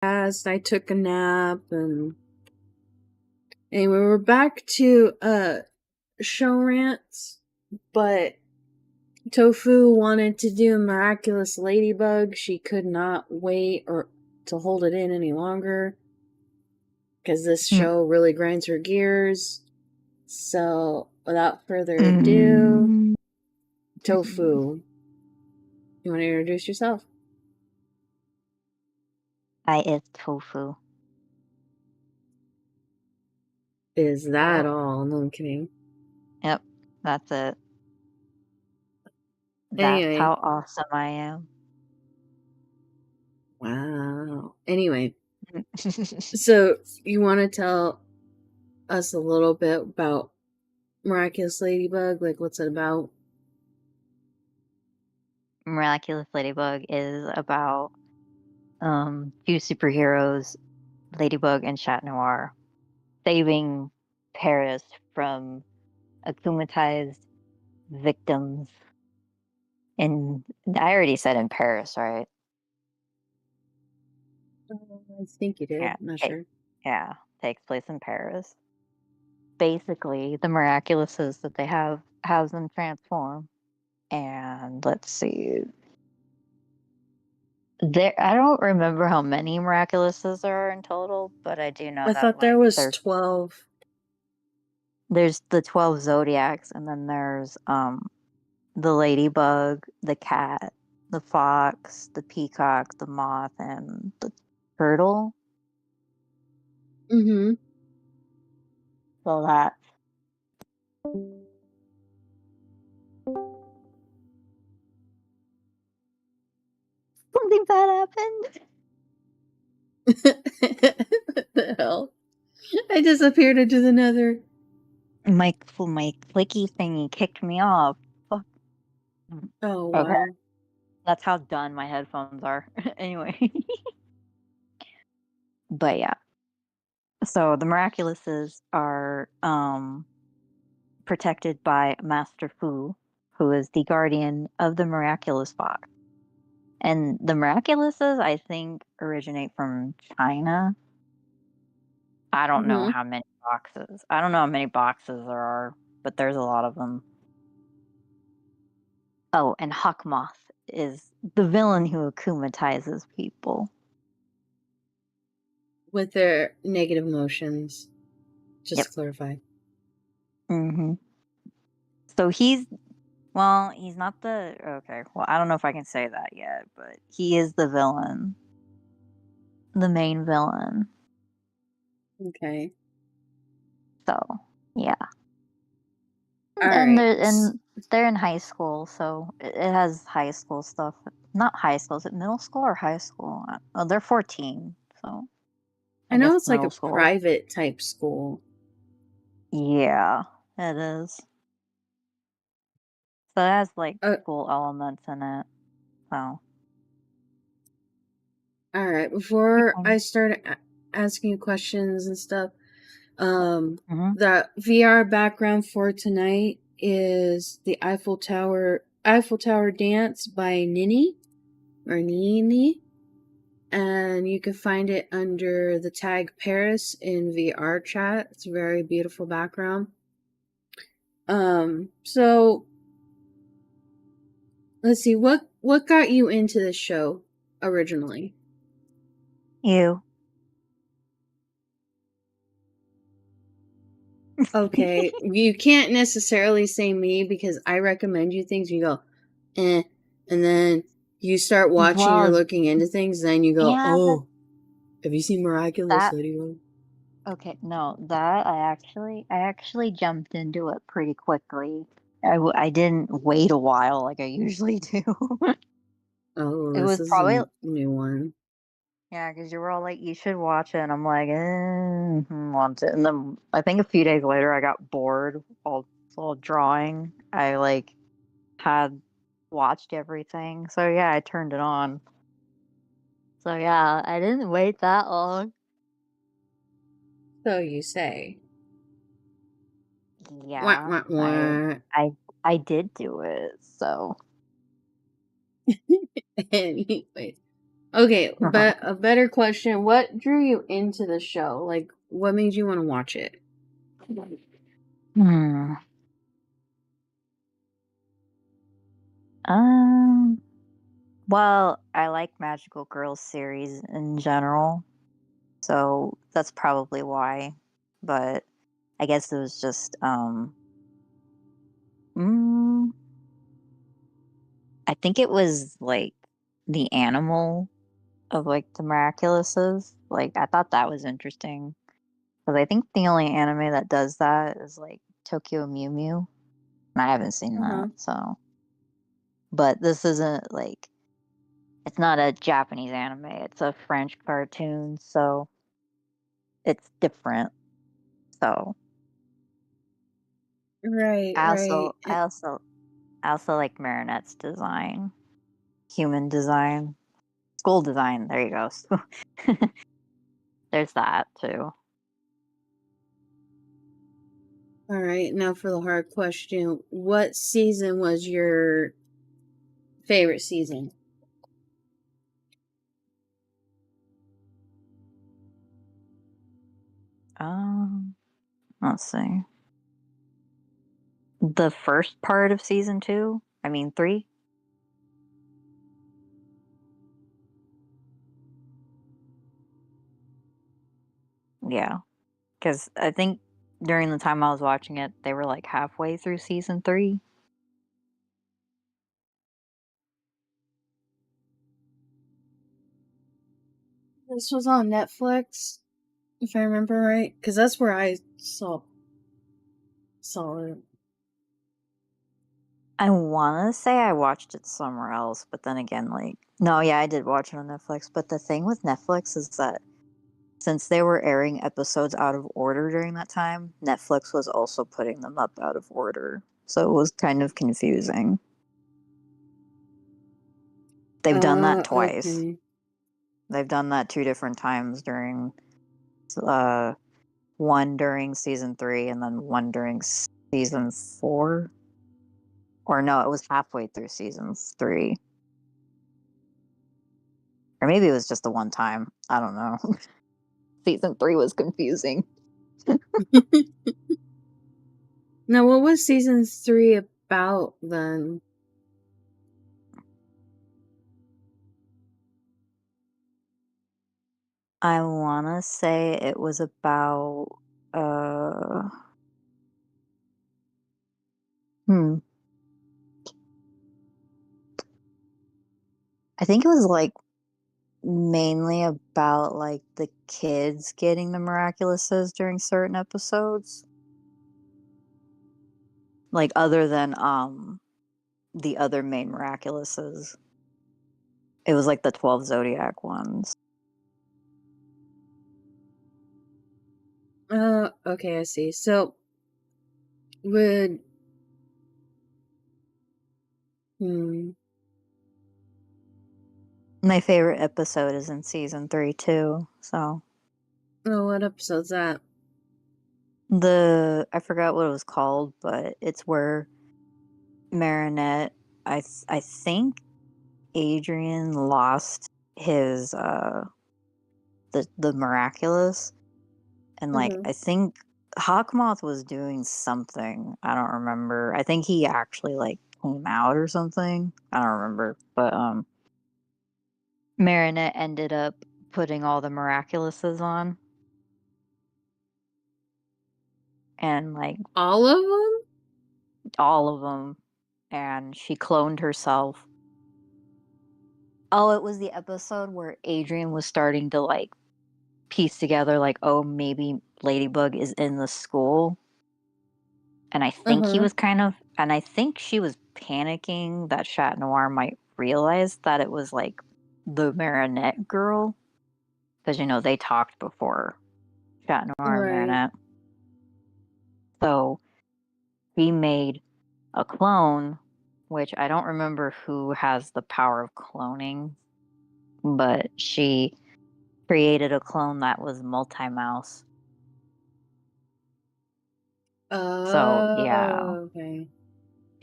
I took a nap, and anyway, we're back to show rants, but Tofu wanted to do Miraculous Ladybug. She could not wait or to hold it in any longer because this show really grinds her gears. So, without further ado, Tofu, you want to introduce yourself? I is Tofu. Is that all? No, I'm kidding. Yep, that's it. Anyway. That's how awesome I am. Wow. Anyway, so you want to tell us a little bit about Miraculous Ladybug? Like, what's it about? Miraculous Ladybug is about two superheroes, Ladybug and Chat Noir, saving Paris from akumatized victims. And I already said in Paris, right? I think you did. Yeah, I'm not sure. Yeah, takes place in Paris. Basically, the Miraculous is that they have them transform. And let's see. I don't remember how many Miraculouses there are in total, but I do know I that thought there like was 12. there's the 12 zodiacs, and then there's the ladybug, the cat, the fox, the peacock, the moth, and the turtle. Mm-hmm. So that something bad happened. What the hell? I disappeared into the nether. My clicky thingy kicked me off. Fuck. Oh, Okay. wow. That's how done my headphones are. Anyway. But yeah. So the Miraculouses are protected by Master Fu, who is the guardian of the Miraculous Fox. And the Miraculouses, I think, originate from China. I don't know how many boxes. I don't know how many boxes there are, but there's a lot of them. Oh, and Hawkmoth is the villain who akumatizes people. With their negative emotions. Just to clarify. Mm-hmm. So he's not the okay. Well, I don't know if I can say that yet, but he is the villain, the main villain. Okay. So yeah, and they're in high school, so it has high school stuff. Not high school. Is it middle school or high school? Oh, they're 14, so I know guess it's like a school. private type school. Yeah, it is. So it has like school elements in it. So. All right. Before I start asking you questions and stuff, the VR background for tonight is the Eiffel Tower Dance by Nini or Nini, and you can find it under the tag Paris in VR chat. It's a very beautiful background. So let's see, what got you into this show originally? You. Okay, you can't necessarily say me because I recommend you things. You go, and then you start watching or looking into things. Then you go, oh, have you seen Miraculous Ladybug? Okay, no, that I actually jumped into it pretty quickly. I didn't wait a while like I usually do. Oh, It this was is probably a new one. Yeah, because you were all like, you should watch it, and I'm like, want it. And then I think a few days later, I got bored all drawing. I like had watched everything, so yeah, I turned it on. So yeah, I didn't wait that long. So you say. Yeah, Wah, wah. I did do it. So Anyway, Okay, but a better question: what drew you into the show? Like, what made you want to watch it? Hmm. Um. Well, I like magical girls series in general, so that's probably why. But I guess it was just mm, I think it was like the animal of like the Miraculouses. Like I thought that was interesting because I think the only anime that does that is like Tokyo Mew Mew, and I haven't seen Uh that. huh. So, but this isn't like it's not a Japanese anime; it's a French cartoon, so it's different. So Right, I right. also, I also, I also like Marinette's design, human design, school design. There you go. There's that too. All right. Now for the hard question: what season was your favorite season? Um, let's see. The first part of season two. I mean three. Yeah, because I think during the time I was watching it, they were like halfway through season three. This was on Netflix, if I remember right, because that's where I saw it. I want to say I watched it somewhere else, but then again, like, no, yeah, I did watch it on Netflix. But the thing with Netflix is that since they were airing episodes out of order during that time, Netflix was also putting them up out of order. So it was kind of confusing. They've done that twice. Okay. They've done that two different times during uh one during season 3 and then one during season 4. Or no, it was halfway through season 3. Or maybe it was just the one time. I don't know. Season 3 was confusing. Now, what was season 3 about then? I want to say it was about uh hmm I think it was like mainly about like the kids getting the miraculouses during certain episodes. Like other than the other main miraculouses. It was like the 12 zodiac ones. Okay, I see. So, would hmm, My favorite episode is in season 3 too. So oh, what episode's that? the I forgot what it was called, but it's where Marinette I think Adrian lost his the miraculous, and like Mm-hmm. I think Hawkmoth was doing something. I don't remember. I think he actually like came out or something. I don't remember. But Marinette ended up putting all the miraculouses on, and like All of them? all of them, and she cloned herself. Oh, it was the episode where Adrian was starting to like piece together like, oh, maybe Ladybug is in the school. And I Uh think he huh. was and I think she was panicking that Chat Noir might realize that it was like the Marinette girl. Because, they talked before, Chat Noir and Right. Marinette. So he made a clone, which I don't remember who has the power of cloning, but she created a clone that was multi mouse. So yeah, Okay.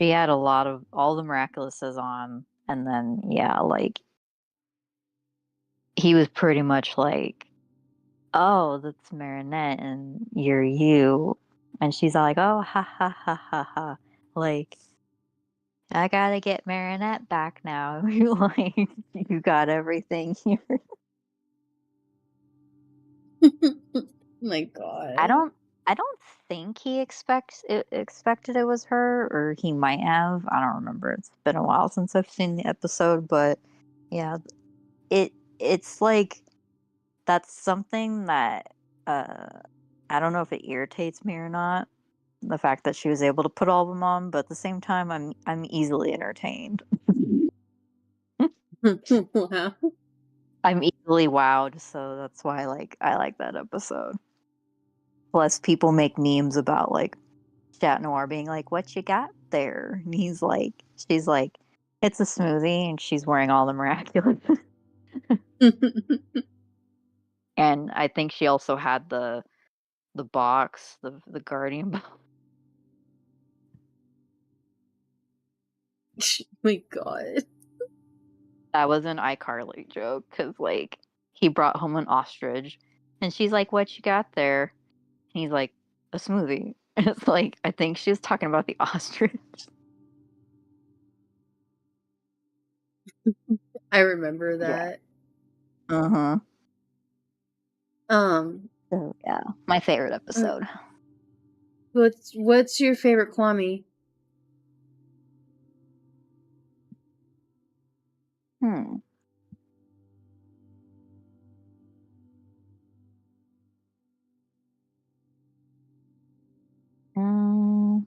she had a lot of all the miraculouses on, and then yeah, like he was pretty much like, "Oh, that's Marinette, and you're you," and she's like, "Oh, ha ha ha ha ha," like, "I gotta get Marinette back now." You like, you got everything here. My I God. don't I don't think he expected it was her, or he might have. I don't remember. It's been a while since I've seen the episode, but yeah, it's like that's something that uh I don't know if it irritates me or not. The fact that she was able to put all of them on, but at the same time, I'm easily entertained. Wow. I'm easily wowed, so that's why I like that episode. Plus, people make memes about like Chat Noir being like, "What you got there?" And she's like, "It's a smoothie," and she's wearing all the Miraculous. And I think she also had the box, the Guardian box. My God. That was an iCarly joke because like he brought home an ostrich, and she's like, "What you got there?" And he's like, "A smoothie." And it's like I think she was talking about the ostrich. I remember Yeah. that. Uh huh. Um, So yeah, my favorite uh, episode. what's your favorite Kwame? Hmm. Mm,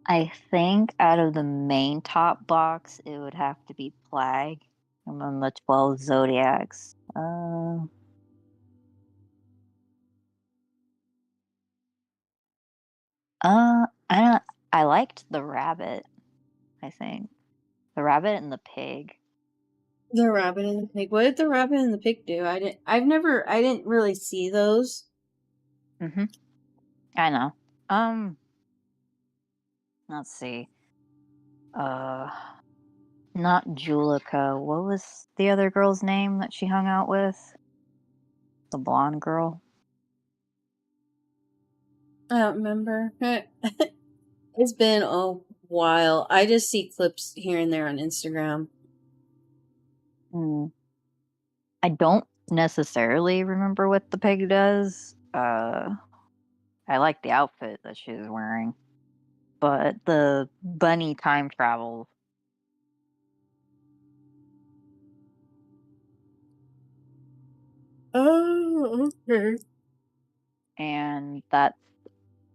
I think out of the main top box, it would have to be Plague, and then the 12 Zodiacs. I don't. I liked the rabbit. I think the rabbit and the pig. The rabbit and the pig. What did the rabbit and the pig do? I didn't really see those. Mm-hmm. I know. Um, let's see. Uh, not Julika. What was the other girl's name that she hung out with? The blonde girl. I don't remember. It's been a while. I just see clips here and there on Instagram. Hmm. I don't necessarily remember what the pig does. I like the outfit that she was wearing, but the bunny time travels, Oh, okay. and that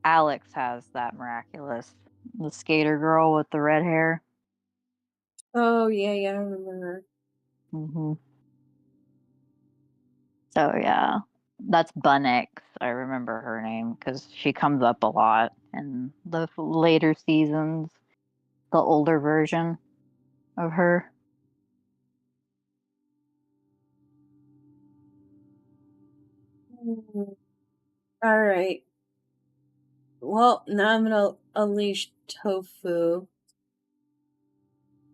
Alex has that miraculous, the skater girl with the red hair. Oh, yeah, yeah, I remember. Hmm. So yeah, that's Bunnix. I remember her name because she comes up a lot in the later seasons. The older version of her. Mm, all right. Well, now I'm gonna unleash Tofu.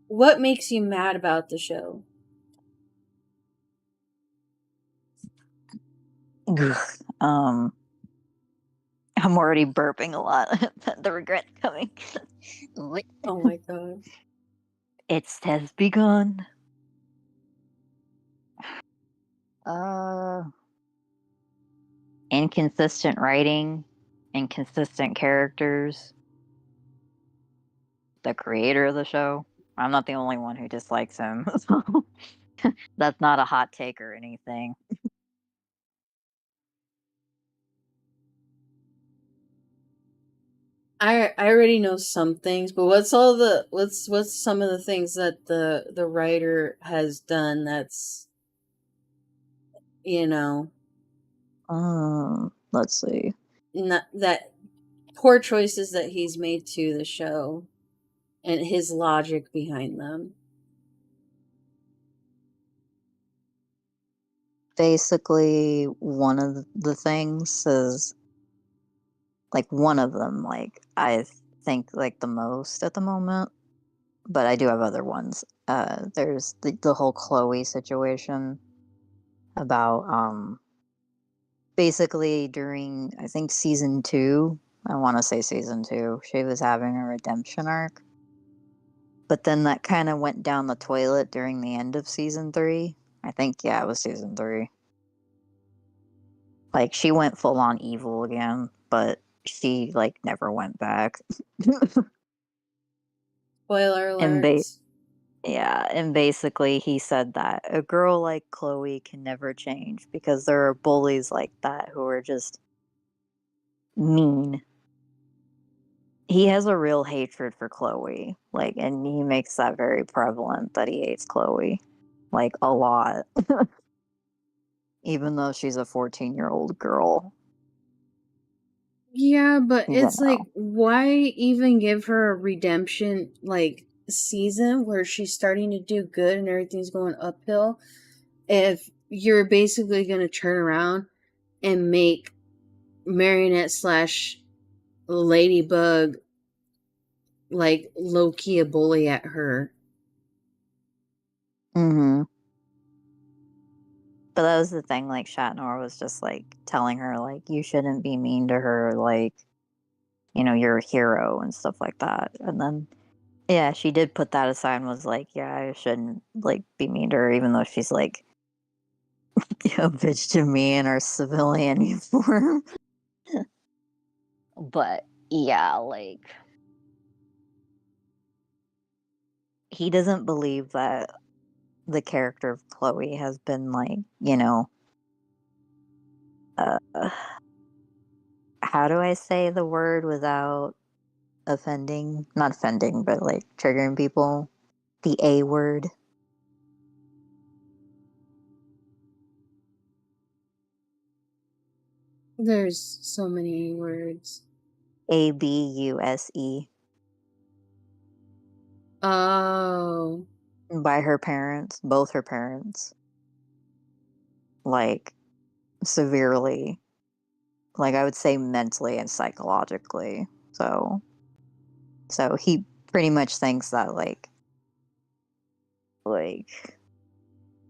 What makes you mad about the show? um, I'm already burping a lot. The regret's coming. Oh my god. It has begun. Uh, Inconsistent writing, inconsistent characters. The creator of the show. I'm not the only one who dislikes him, so that's not a hot take or anything. I already know some things, but what's some of the things that the writer has done that's you know Let's see. not that poor choices that he's made to the show and his logic behind them. Basically, one of the things is like one of them, like I think like the most at the moment. but I do have other ones. There's the whole Chloe situation about basically during, I think, season 2. I want to say season 2. She was having a redemption arc, but then that kind of went down the toilet during the end of season 3. I think, yeah, it was season 3. Like, she went full on evil again, but she like never went back. Spoiler and ba- alerts. yeah, and basically he said that a girl like Chloe can never change because there are bullies like that who are just mean. He has a real hatred for Chloe, like, and he makes that very prevalent that he hates Chloe, like, a lot, even though she's a 14-year-old girl. Yeah, but You it's like, know. why even give her a redemption like season where she's starting to do good and everything's going uphill if you're basically going to turn around and make Marionette slash Ladybug like low key a bully at her. Mm-hmm. But that was the thing, like, Shatner was just, like, telling her, like, you shouldn't be mean to her, like, you know, you're a hero and stuff like that. And then, yeah, she did put that aside and was like, yeah, I shouldn't, like, be mean to her, even though she's, like, a bitch to me in her civilian uniform. But, yeah, like, he doesn't believe that the character of Chloe has been, like, you know, uh, how do I say the word without offending? Not offending, but like triggering people. The A word. There's so many words. ABUSE. Oh, By her parents, both her parents. Like, severely. Like, I would say mentally and psychologically. So he pretty much thinks that, like,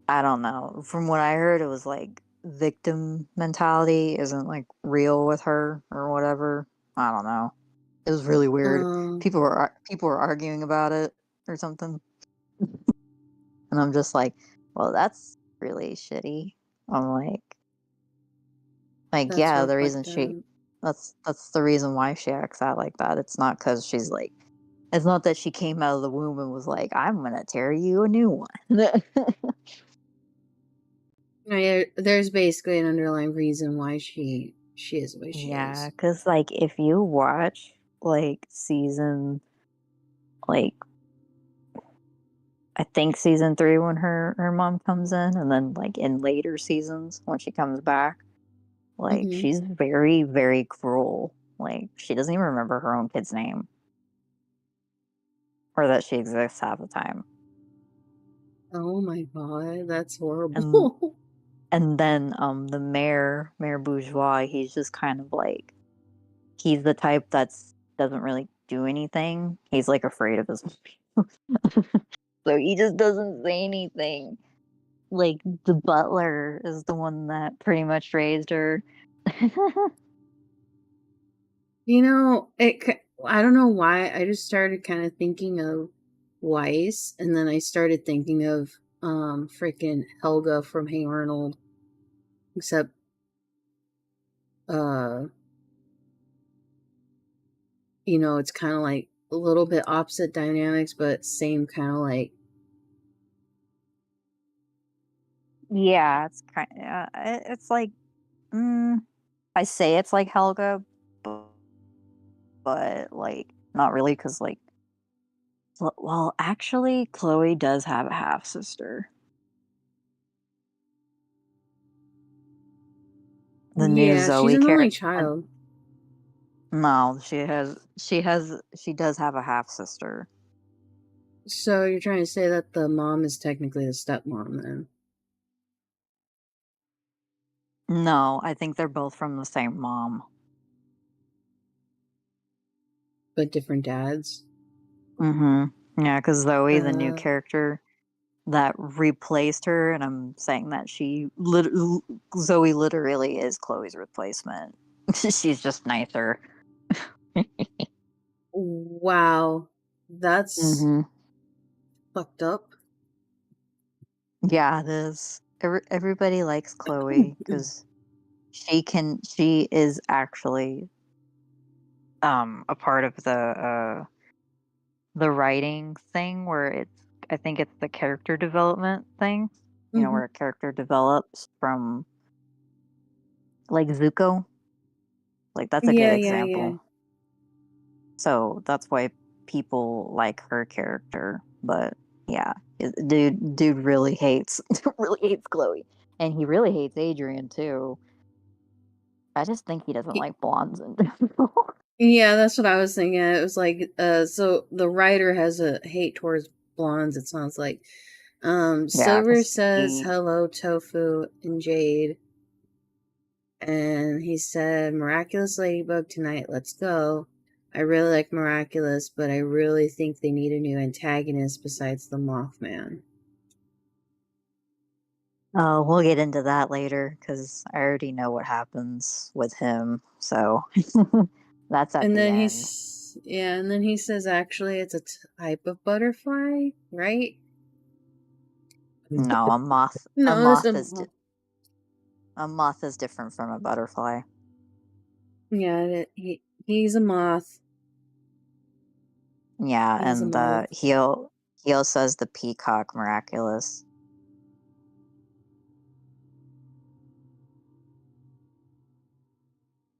I don't know. From what I heard, it was like victim mentality isn't like real with her or whatever. I don't know. It was really weird. um, People were arguing about it or something, and I'm just like, well, that's really shitty. I'm like that's yeah, real the reason fucked she up. that's the reason why she acts out like that. It's not because she's like, it's not that she came out of the womb and was like, I'm gonna tear you a new one. Yeah, there's basically an underlying reason why she is the way she Yeah, is. because, like, if you watch, like, season, like, I think season 3 when her mom comes in, and then, like, in later seasons when she comes back, like, Mm-hmm. she's very, very cruel. Like, she doesn't even remember her own kid's name or that she exists half the time. Oh my god, that's And horrible. and then the mayor Bourgeois, he's just kind of like, he's the type that's doesn't really do anything. He's like afraid of his so he just doesn't say anything. Like, the butler is the one that pretty much raised her. I don't know why. I just started kind of thinking of Weiss, and then I started thinking of freaking Helga from Hey Arnold. Except uh, it's kind of like a little bit opposite dynamics, but same kind of like. Yeah, it's kind it's like, mm, I say it's like Helga, but like not really because like, well, actually, Chloe does have a half sister. The new Yeah, she's Zoe an only character. child. No, she does have a half sister. So you're trying to say that the mom is technically the stepmom then, No, I think they're both from the same mom. but different dads? Mm-hmm. Yeah, because Zoe, the new Uh, character that replaced her, and I'm saying that Zoe literally is Chloe's replacement. She's just nicer. wow, that's hmm fucked up. Yeah, it is. Everybody likes Chloe because she is actually a part of the writing thing where I think it's the character development thing, Hmm. where a character develops from like Zuko. Like that's a good Yeah, yeah, yeah. example. So that's why people like her character. But yeah, dude really hates really hates Chloe. And he really hates Adrian too. I just think he doesn't Y- like blondes in general. Yeah, that's what I was thinking. It was like, so the writer has a hate towards blondes, it sounds like. Yeah, Silver because says he hello, Tofu and Jade. And he said, Miraculous Ladybug tonight, let's go. I really like Miraculous, but I really think they need a new antagonist besides the Mothman. we'll get into that later because I already know what happens with him. So that's at And the then end. and then he says, actually, it's a type of butterfly, right? No, No, it's a moth. a moth is different from a butterfly. Yeah, he's a moth. Yeah, He's a and moth. he also has the peacock miraculous,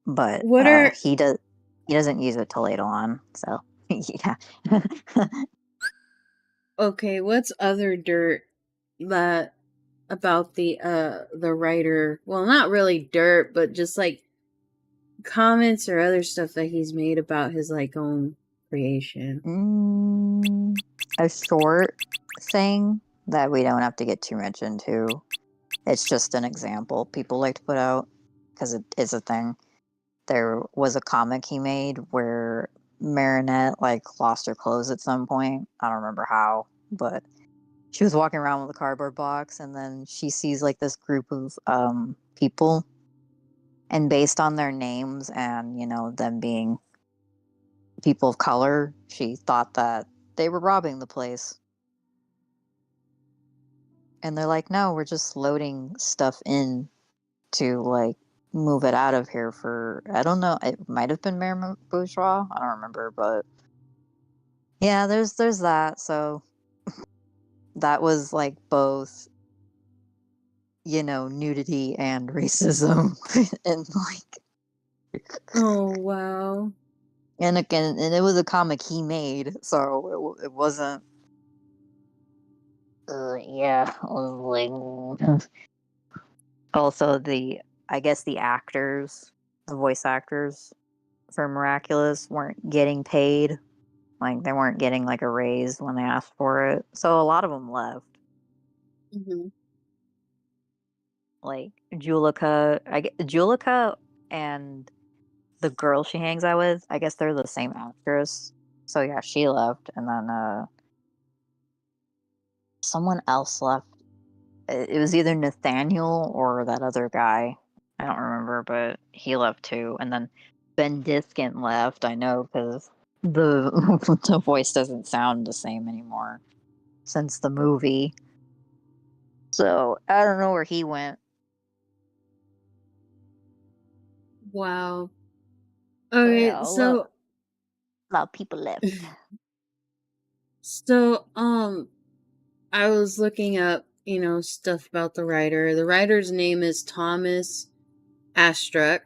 but What are he doesn't use it till later on. So yeah. okay? What's other dirt that about the writer? Well, not really dirt, but just like comments or other stuff that he's made about his like own creation. A short thing that we don't have to get too much into. It's just an example people like to put out because it is a thing. There was a comic he made where Marinette like lost her clothes at some point. I don't remember how, but she was walking around with a cardboard box and then she sees like this group of people, and based on their names and them being people of color, she thought that they were robbing the place. And they're like, no, we're just loading stuff in to like move it out of here for, I don't know, it might have been Mayor Bourgeois, I don't remember, but yeah, there's that. So that was like both, nudity and racism and Oh wow! and again, and it was a comic he made, so it wasn't. Yeah, I was like, also I guess the actors, the voice actors for Miraculous weren't getting paid. Like they weren't getting like a raise when they asked for it, so a lot of them left. Hmm. Like Julica and the girl she hangs out with, I guess they're the same actress. So yeah, she left, and then someone else left. It was either Nathaniel or that other guy. I don't remember, but he left too. And then Ben Diskin left. I know because the the voice doesn't sound the same anymore since the movie. So I don't know where he went. Wow. But Okay, yeah, so a lot of people left. so I was looking up, stuff about the writer. The writer's name is Thomas Astruck.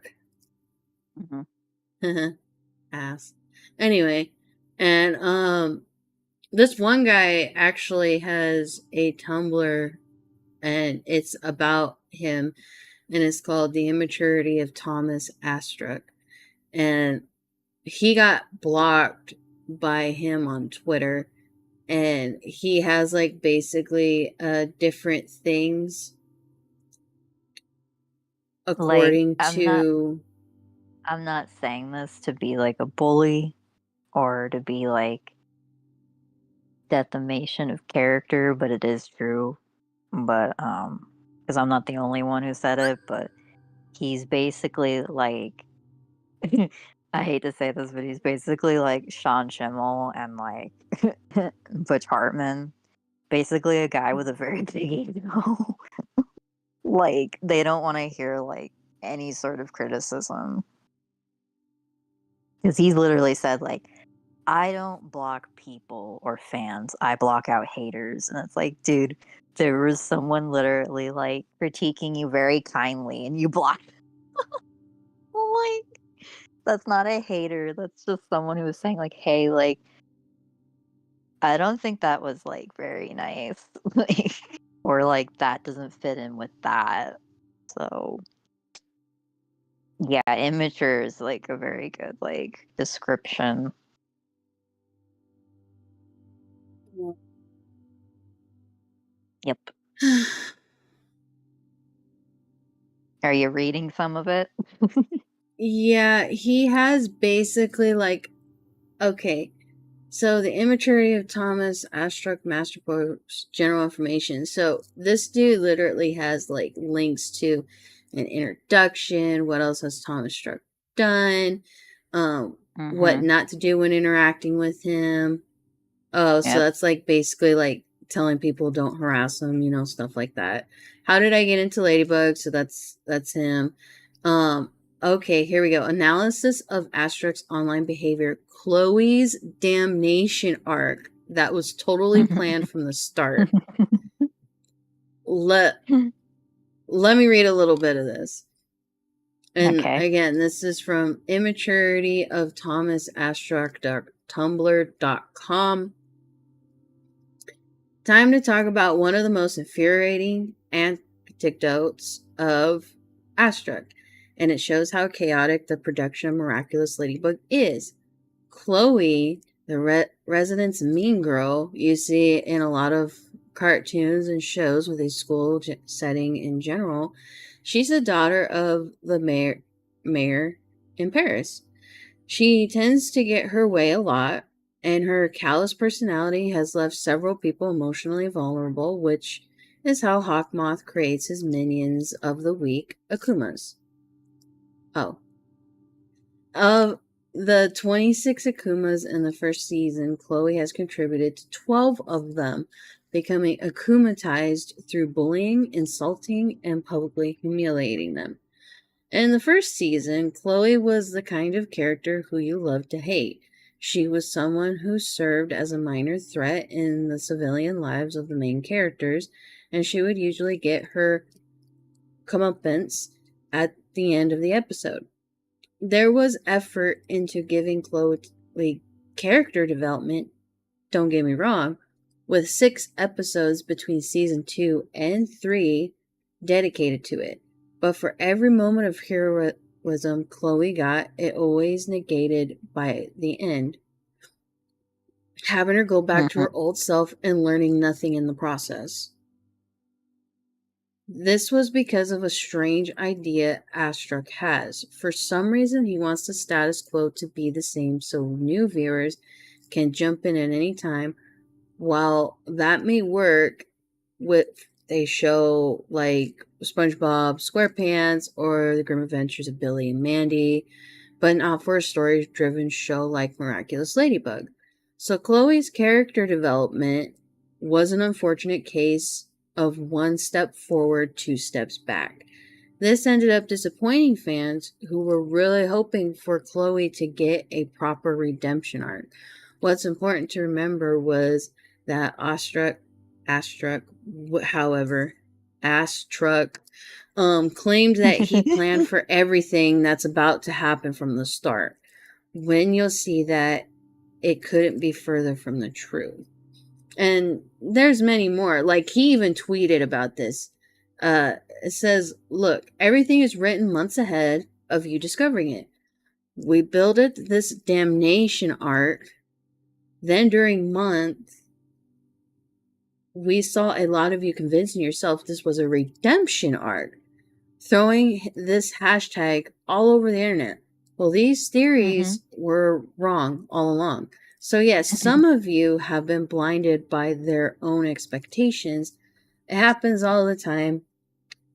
hmm Ass. Anyway, and this one guy actually has a Tumblr and it's about him and it's called The Immaturity of Thomas Astruck. And he got blocked by him on Twitter and he has like basically different things Like according to I'm not saying this to be like a bully or to be like defamation of character, but it is true. But because I'm not the only one who said it, but he's basically like I hate to say this, but he's basically like Sean Schimmel and like Butch Hartman. Basically a guy with a very big ego. Like they don't want to hear like any sort of criticism. Because he's literally said like, I don't block people or fans. I block out haters. And it's like, dude, there was someone literally like critiquing you very kindly and you blocked. Like, that's not a hater. That's just someone who was saying like, hey, like, I don't think that was like very nice. Like, or like that doesn't fit in with that. So yeah, immature is like a very good like description. Yep. Are you reading some of it? Yeah, he has basically like, okay, so the immaturity of Thomas Astruck Masterpo's general information. So this dude literally has like links to an introduction. What else has Thomas Struck done? What Mm-hmm. not to do when interacting with him. Oh, so Yep. that's like basically like telling people don't harass them, stuff like that. How did I get into Ladybug? So that's him. Um, okay, here we go. Analysis of Asterix online behavior. Chloe's damnation arc that was totally planned from the start. Let let me read a little bit of this. And Okay. again, this is from immaturity of Thomas Tumblr.com. Time to talk about one of the most infuriating anecdotes of Astruck, and it shows how chaotic the production of Miraculous Ladybug is. Chloe, the residence mean girl you see in a lot of cartoons and shows with a school setting in general, she's the daughter of the mayor in Paris. She tends to get her way a lot, and her callous personality has left several people emotionally vulnerable, which is how Hawkmoth creates his minions of the week, Akumas. Oh. Of the 26 Akumas in the first season, Chloe has contributed to 12 of them, becoming akumatized through bullying, insulting, and publicly humiliating them. In the first season, Chloe was the kind of character who you love to hate. She was someone who served as a minor threat in the civilian lives of the main characters, and she would usually get her comeuppance at the end of the episode. There was effort into giving Chloe character development, don't get me wrong, with 6 episodes between season 2 and 3 dedicated to it. But for every moment of heroism Chloe got, it always negated by the end, having her go back to Mm-hmm. her old self and learning nothing in the process. This was because of a strange idea Astruck has. For some reason, he wants the status quo to be the same so new viewers can jump in at any time. While that may work with a show like SpongeBob SquarePants or The Grim Adventures of Billy and Mandy, but not for a story-driven show like Miraculous Ladybug. So Chloe's character development was an unfortunate case of one step forward, 2 steps back. This ended up disappointing fans who were really hoping for Chloe to get a proper redemption arc. What's important to remember was that Astruck, however, Astruck, claimed that he planned for everything that's about to happen from the start. When you'll see that it couldn't be further from the truth. And there's many more. Like, he even tweeted about this. It says, look, everything is written months ahead of you discovering it. We builded this damnation arc. Then during month, we saw a lot of you convincing yourself this was a redemption arc, throwing this hashtag all over the internet. Well, these Mm-hmm. theories were wrong all along. So, yes, some of you have been blinded by their own expectations. It happens all the time,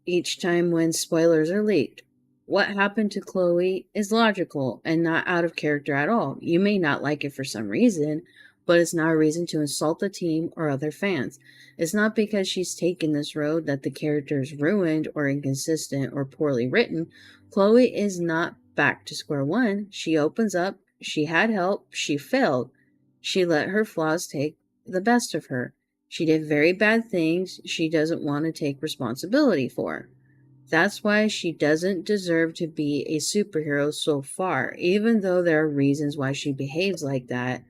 each time when spoilers are leaked. What happened to Chloe is logical and not out of character at all. You may not like it for some reason, but it's not a reason to insult the team or other fans. It's not because she's taken this road that the character is ruined or inconsistent or poorly written. Chloe is not back to square one. She opens up, she had help, she failed. She let her flaws take the best of her. She did very bad things she doesn't want to take responsibility for. That's why she doesn't deserve to be a superhero so far, even though there are reasons why she behaves like that.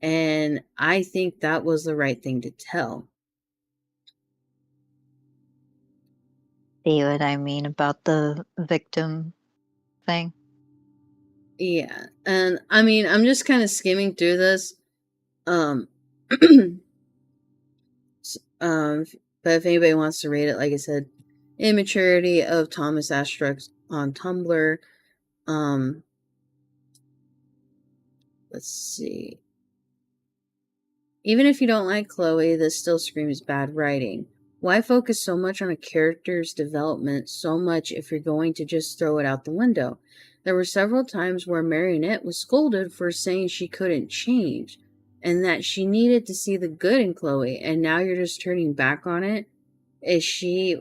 And I think that was the right thing to tell. See what I mean about the victim thing? Yeah. And I mean, I'm just kind of skimming through this. Um, um, but if anybody wants to read it, like I said, Immaturity of Thomas Astruck on Tumblr. Um, let's see. Even if you don't like Chloe, this still screams bad writing. Why focus so much on a character's development so much if you're going to just throw it out the window? There were several times where Marionette was scolded for saying she couldn't change and that she needed to see the good in Chloe, and now you're just turning back on it? Is she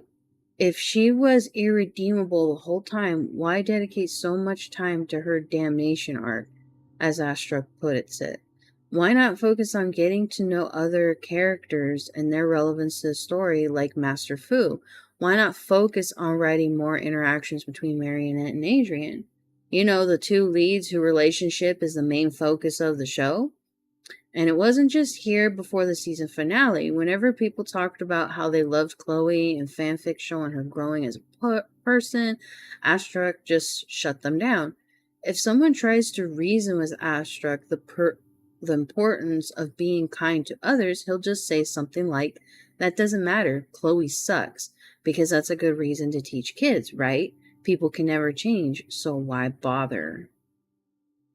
If she was irredeemable the whole time, why dedicate so much time to her damnation arc, as Astra put it? Why not focus on getting to know other characters and their relevance to the story, like Master Fu? Why not focus on writing more interactions between Marionette and Adrian? You know, the two leads whose relationship is the main focus of the show? And it wasn't just here before the season finale. Whenever people talked about how they loved Chloe and fanfic showing her growing as a person, Astruck just shut them down. If someone tries to reason with Astruck the importance of being kind to others, he'll just say something like, "That doesn't matter. Chloe sucks." Because that's a good reason to teach kids, right? People can never change, so why bother?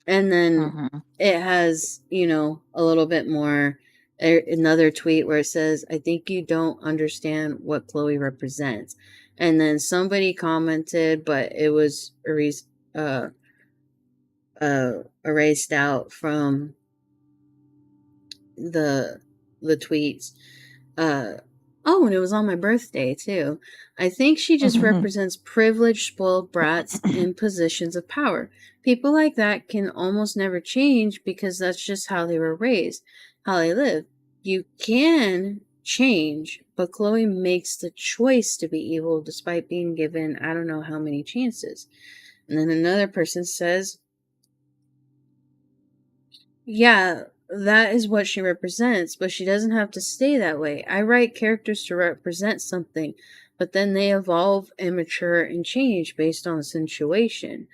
And then Mm-hmm. it has, a little bit more, another tweet where it says, "I think you don't understand what Chloe represents." And then somebody commented, but it was uh, erased out from the the tweets. Uh, oh, and it was on my birthday too. "I think she just represents privileged, spoiled brats in positions of power. People like that can almost never change because that's just how they were raised, how they live. You can change, but Chloe makes the choice to be evil despite being given I don't know how many chances." And then another person says, "Yeah, that is what she represents, but she doesn't have to stay that way. I write characters to represent something, but then they evolve and mature and change based on the situation.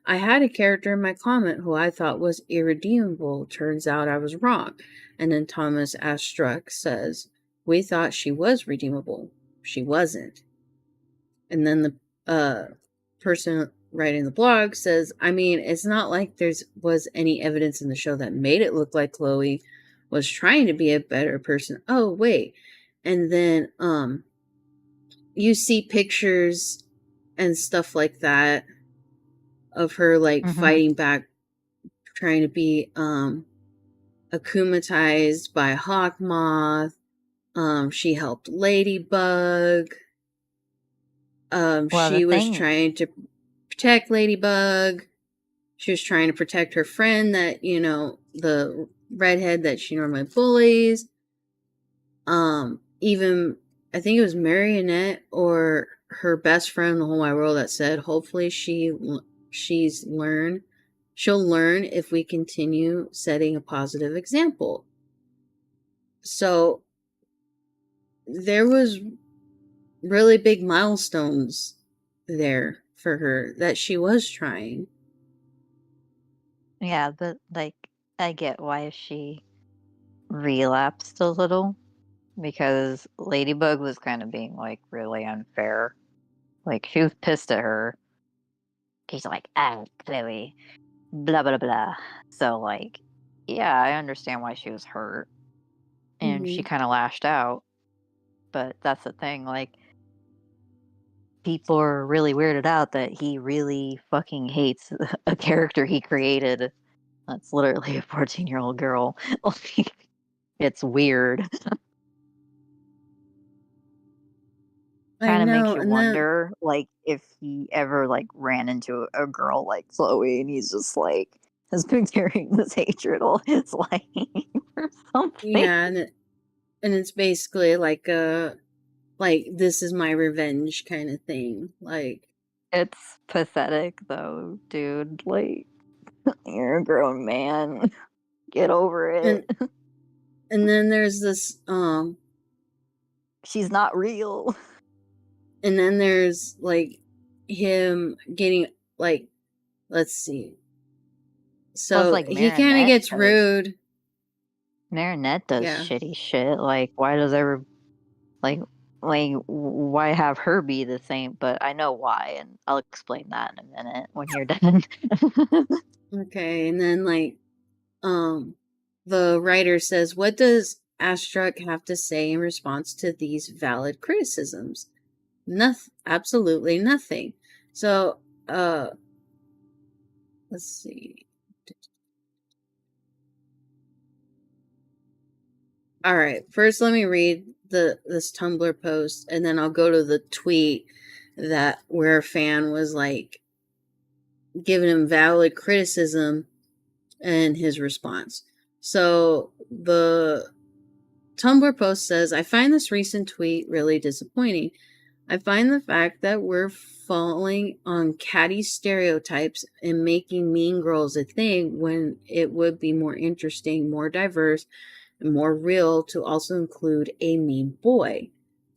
I had a character in my comment who I thought was irredeemable. Turns out I was wrong." And then Thomas Astruck says, "We thought she was redeemable. She wasn't." And then the person writing the blog says, "I mean, it's not like was any evidence in the show that made it look like Chloe was trying to be a better person." Oh, wait. And then you see pictures and stuff like that of her like Mm-hmm. fighting back, trying to be akumatized by Hawkmoth. She helped Ladybug. Well, the She was thing, trying to protect Ladybug. She was trying to protect her friend that, the redhead that she normally bullies. Even I think it was Marionette or her best friend in the whole wide world that said, "Hopefully she'll learn if we continue setting a positive example." So there was really big milestones there for her that she was trying. yeah, but like, I get why she relapsed a little because Ladybug was kind of being like really unfair. Like, she was pissed at her. She's like, ah, Chloe, blah, blah, blah. So, like, yeah, I understand why she was hurt and she Hmm. kind of lashed out. But that's the thing, like, people are really weirded out that he really fucking hates a character he created. That's literally a 14-year-old girl. Like, it's weird. I Kind of makes know, you and then wonder, like, if he ever like ran into a girl like Chloe, and he's just like has been carrying this hatred all his life or something. yeah, and it's basically like this is my revenge kind of thing. Like, It's pathetic, though, dude. Like, you're a grown man. Get over and it. then there's this She's not real. and then there's like him getting like, let's see. Plus, So like, he kind of gets rude. Marinette does Yeah. shitty shit. Like, why does ever like why have her be the same? But I know why, and I'll explain that in a minute when you're done. Okay, and then like um the writer says, "What does Astruck have to say in response to these valid criticisms?" Nothing, absolutely nothing. So, let's see. All right, first let me read this Tumblr post, and then I'll go to the tweet that where a fan was like giving him valid criticism and his response. So the Tumblr post says, "I find this recent tweet really disappointing. I find the fact that we're falling on catty stereotypes and making mean girls a thing when it would be more interesting, more diverse, and more real to also include a mean boy.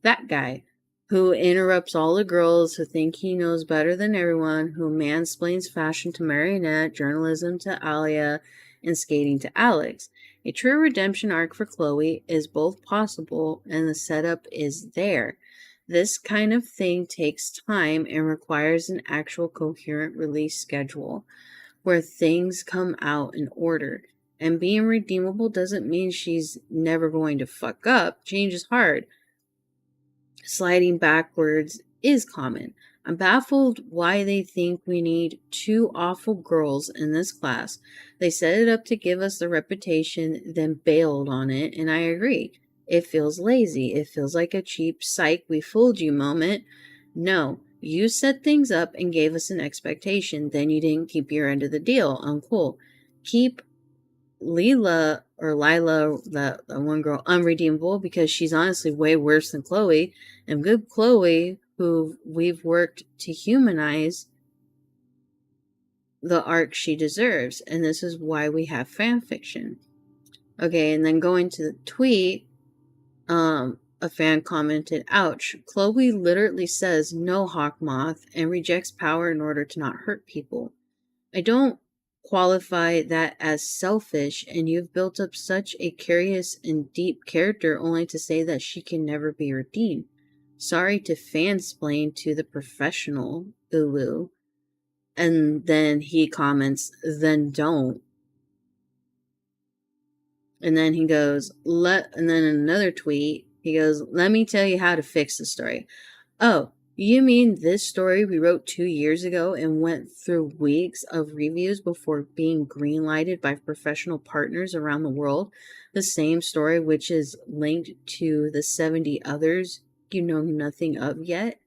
That guy who interrupts all the girls, who think he knows better than everyone, who mansplains fashion to Marinette, journalism to Alia, and skating to Alex. A true redemption arc for Chloe is both possible and the setup is there. This kind of thing takes time and requires an actual coherent release schedule where things come out in order. And being redeemable doesn't mean she's never going to fuck up. Change is hard. Sliding backwards is common. I'm baffled why they think we need two awful girls in this class. They set it up to give us the reputation, then bailed on it, and I agree. It feels lazy. It feels like a cheap psych we fooled you moment. No, you set things up and gave us an expectation, then you didn't keep your end of the deal. Uncool. Keep Lila, the one girl, unredeemable because she's honestly way worse than Chloe. And good Chloe, who we've worked to humanize the arc she deserves. And this is why we have fan fiction. Okay, and then going to the tweet, a fan commented, "Ouch, Chloe literally says no, Hawk Moth, and rejects power in order to not hurt people. I don't qualify that as selfish, and you've built up such a curious and deep character only to say that she can never be redeemed. Sorry to fansplain to the professional, Ulu." And then he comments, "Then don't." And then he goes, and then in another tweet, he goes, "Let me tell you how to fix the story." Oh, you mean this story we wrote 2 years ago and went through weeks of reviews before being greenlighted by professional partners around the world? The same story which is linked to the 70 others you know nothing of yet?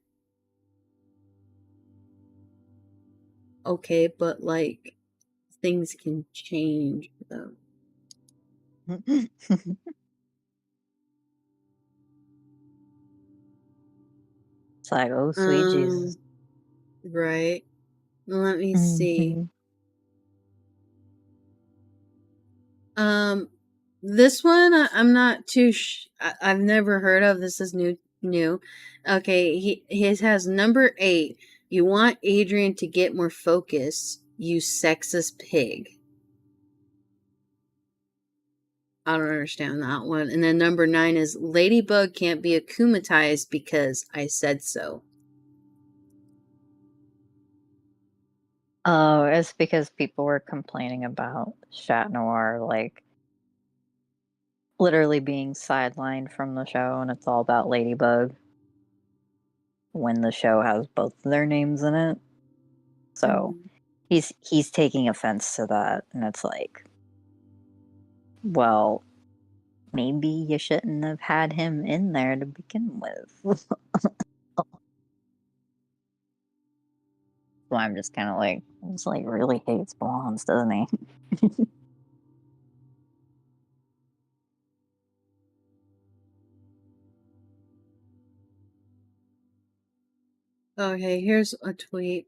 Okay, but like, things can change though. It's like, oh, sweet Jesus. Um, right. Let me see. Mhm. Um, this one I'm not too. I've never heard of. This is new. New. Okay, his has number 8. You want Adrian to get more focused. You sexist pig. I don't understand that one. And then number 9 is Ladybug can't be akumatized because I said so. Oh, it's because people were complaining about Chat Noir, like, literally being sidelined from the show, and it's all about Ladybug when the show has both of their names in it. So Mhm. he's taking offense to that, and it's like, well, maybe you shouldn't have had him in there to begin with. So I'm just kind of like, he's like really hates blondes, doesn't he? Okay, here's a tweet.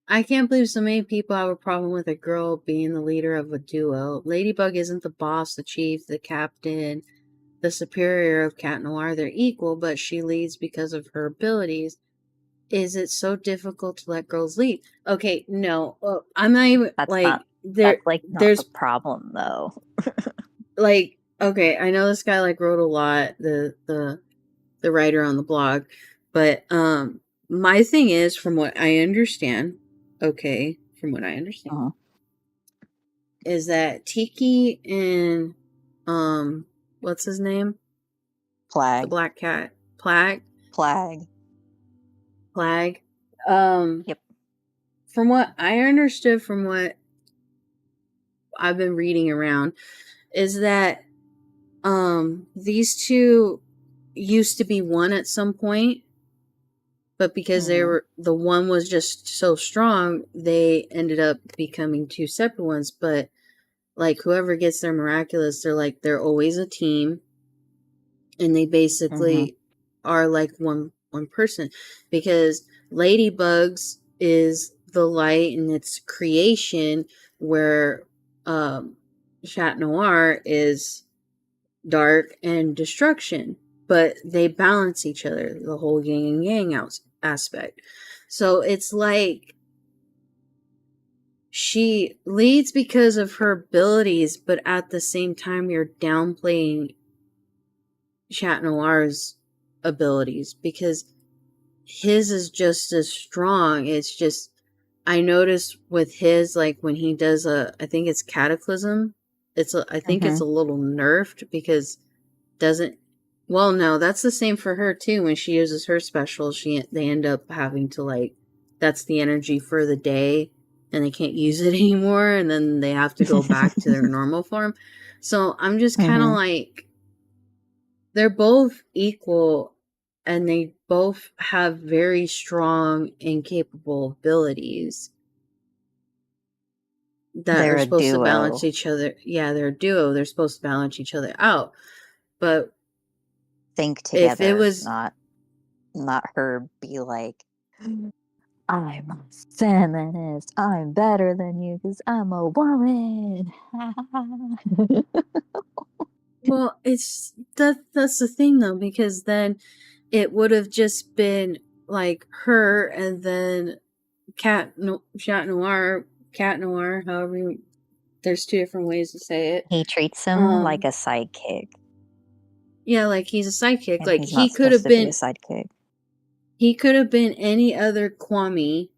I can't believe so many people have a problem with a girl being the leader of a duo. Ladybug isn't the boss, the chief, the captain, the superior of Cat Noir. They're equal, but she leads because of her abilities. Is it so difficult to let girls lead? Okay, no, I'm not even That's not like there. that's like not the There's problem though. like okay, I know this guy like wrote a lot. The writer on the blog, but my thing is, from what I understand, okay, from what I understand, Uh-huh. is that Tiki and what's his name, the Flag, black cat, Plag, flag. Plag, um, Yep. from what I understood, from what I've been reading around, is that these two used to be one at some point, but because they Mm-hmm. were the one was just so strong, they ended up becoming two separate ones. But like whoever gets their miraculous, they're always a team, and they Mm-hmm. basically are like one person, because Ladybugs is the light and its creation, where um Chat Noir is dark and destruction, but they balance each other, the whole yin and yang aspect. So it's like she leads because of her abilities, but at the same time, you're downplaying Chat Noir's abilities because his is just as strong. It's just, I noticed with his, like when he does I think it's Cataclysm, I think it's Mm-hmm. a little nerfed because doesn't, well, no, that's the same for her too. When she uses her special, they end up having to like, that's the energy for the day, and they can't use it anymore, and then they have to go back to their normal form. So I'm just kind of Mm-hmm. like, they're both equal, and they both have very strong and capable abilities that They're are a supposed to balance duo. each other. Yeah, they're a duo. They're supposed to balance each other out. But Think if it together, was, not her be like, I'm a feminist. I'm better than you because I'm a woman. well, it's that's the thing though, because then it would have just been like her and then Chat Noir, Cat Noir, however there's two different ways to say it. He treats him like Um a sidekick, yeah, like he's a sidekick. and Like he's not supposed to be a sidekick. he could have been any other Kwame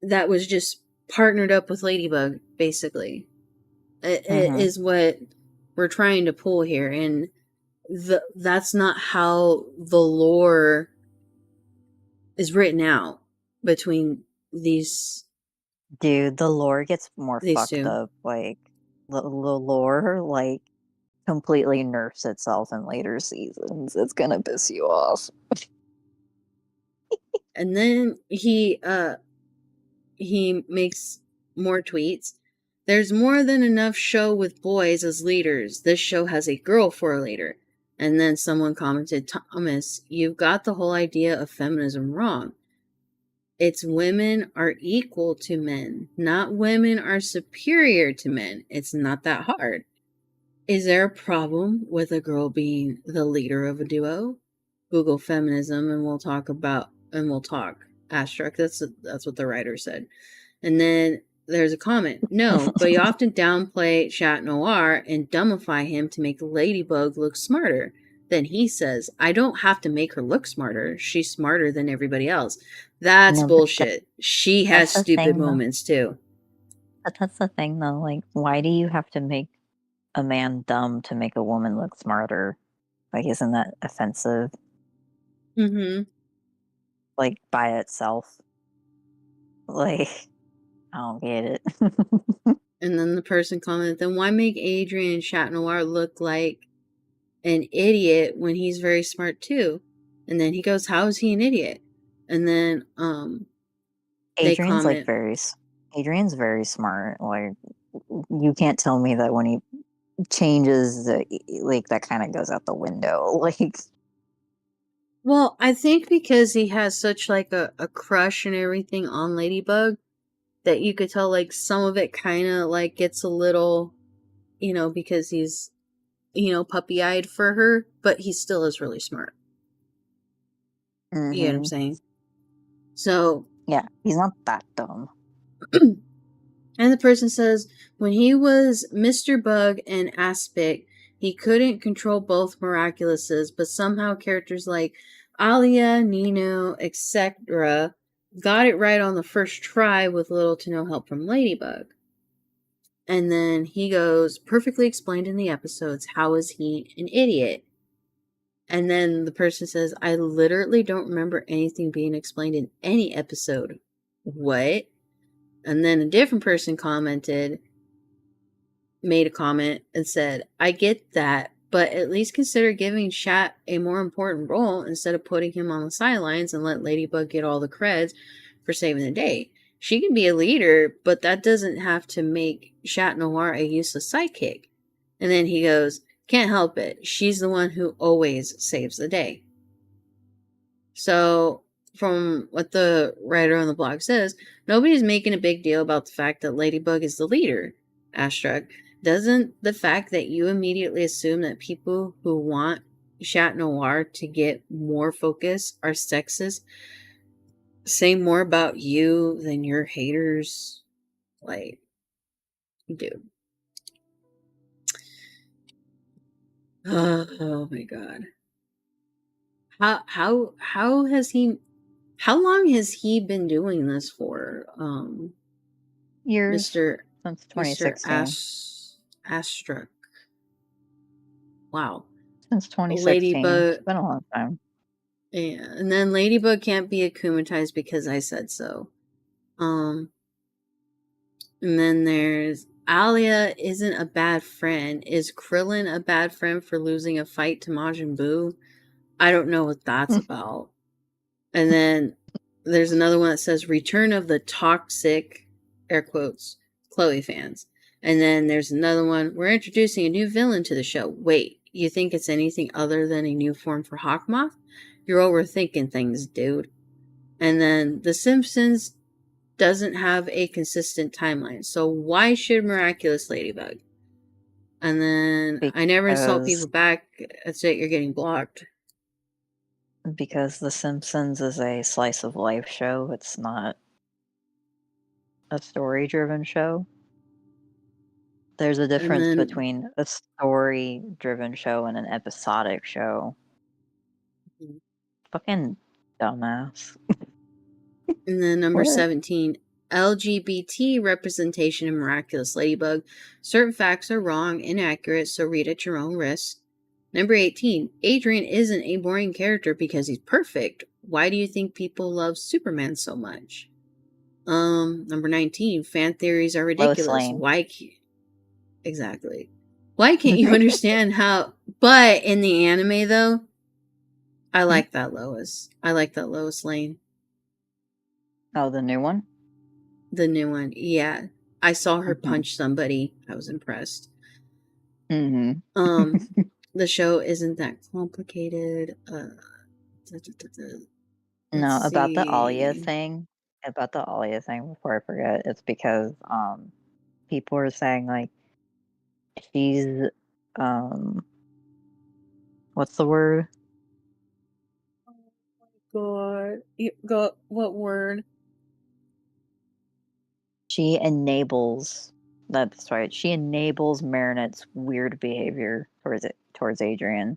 that was just partnered up with Ladybug, basically. It Mm-hmm. is what we're trying to pull here, and that's not how the lore is written out between Dude, the lore gets more these fucked two. up. Like the lore, like completely nerfs itself in later seasons. It's gonna piss you off. And then he makes more tweets. There's more than enough show with boys as leaders. This show has a girl for a leader. And then someone commented, Thomas, you've got the whole idea of feminism wrong. It's women are equal to men, not women are superior to men. It's not that hard. Is there a problem with a girl being the leader of a duo? Google feminism and we'll talk. Asterisk. That's what the writer said. And then there's a comment. No, but you often downplay Chat Noir and dumbify him to make Ladybug look smarter. Then he says, I don't have to make her look smarter. She's smarter than everybody else. That's No, but bullshit. She has that's the stupid thing, though. moments too. But that's the thing, though. Like, why do you have to make a man dumb to make a woman look smarter? Like, isn't that offensive? Mm-hmm. Like, by itself? Like, I don't get it. And then the person commented, then why make Adrian Chat Noir look like an idiot when he's very smart too? And then he goes, how is he an idiot? And then they Adrian's like comment, Adrian's very smart. Like, you can't tell me that when he changes, like that kind of goes out the window. Like, well, I think because he has such like a crush and everything on Ladybug that you could tell like some of it kind of like gets a little, because he's, puppy eyed for her, but he still is really smart. You get what I'm mm-hmm. saying? So, Yeah, he's not that dumb. and the person says, when he was Mr. Bug and Aspic, he couldn't control both Miraculouses, but somehow characters like Alia, Nino, etc. got it right on the first try with little to no help from Ladybug. And then he goes, perfectly explained in the episodes, how is he an idiot? And then the person says, I literally don't remember anything being explained in any episode. What? And then a different person made a comment and said, I get that, but at least consider giving Shat a more important role instead of putting him on the sidelines and let Ladybug get all the creds for saving the day. She can be a leader, but that doesn't have to make Chat Noir a useless sidekick. And then he goes, can't help it. She's the one who always saves the day. So, from what the writer on the blog says, nobody's making a big deal about the fact that Ladybug is the leader. Asterisk. Doesn't the fact that you immediately assume that people who want Chat Noir to get more focus are sexist say more about you than your haters? Like, dude. Oh my god. How has he how long has he been doing this for? Years Mr. since Mr. 2016. Astra. Wow. Since 2016. It's Ladybug. been a long time. Yeah. And then Ladybug can't be akumatized because I said so. Um and then there's Alia isn't a bad friend. Is Krillin a bad friend for losing a fight to Majin Buu? I don't know what that's about. And then there's another one that says Return of the Toxic, air quotes, Chloe fans. And then there's another one, we're introducing a new villain to the show. Wait, you think it's anything other than a new form for Hawkmoth? You're overthinking things, dude. And then The Simpsons doesn't have a consistent timeline. So why should Miraculous Ladybug? And then I never insult people Because back. That's it, you're getting blocked. because The Simpsons is a slice of life show. It's not a story driven show. There's a And difference then between a story driven show and an episodic show. Fucking dumbass. And then number What? 17, LGBT representation in Miraculous Ladybug. Certain facts are wrong, inaccurate, so read at your own risk. Number 18, Adrian isn't a boring character because he's perfect. Why do you think people love Superman so much? Number 19, fan theories are Lois ridiculous. Lane. Exactly. Why can't you understand how, but in the anime though, I like that Lois. I like that Lois Lane. Oh, the new one? The new one. Yeah. I saw her Mm-hmm. punch somebody. I was impressed. Mm-hmm. The show isn't that complicated. Let's No, see. about the Alia thing, before I forget, it's because people are saying like she's um what's the word? God. You go what word? She enables that's right. She enables Marinette's weird behavior towards Adrian.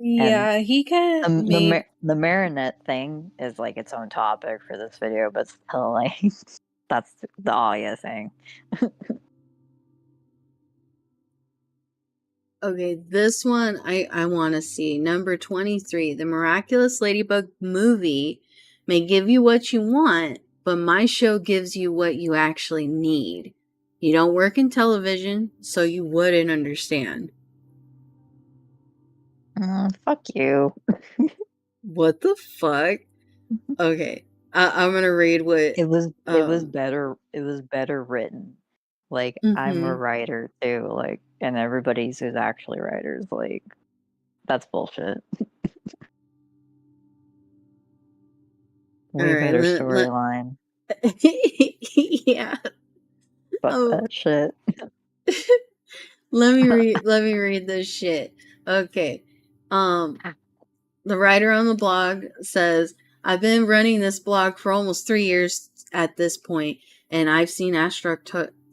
And Yeah, he kind of made. the Marinette thing is like its own topic for this video, but still, like, that's the Aya thing. Okay, this one I want to see. Number 23. The Miraculous Ladybug movie may give you what you want, but my show gives you what you actually need. You don't work in television, so you wouldn't understand. Fuck you. What the fuck? Okay, I'm gonna read what. Um. It was better written. Like, I'm a Mm-hmm. writer too, like, and everybody's who's actually writers, like, that's bullshit. All Way right. better storyline. Yeah. Fuck Oh. that shit. Let me read. Let me read this shit. Okay. Um. The writer on the blog says, I've been running this blog for almost 3 years at this point, and I've seen Astro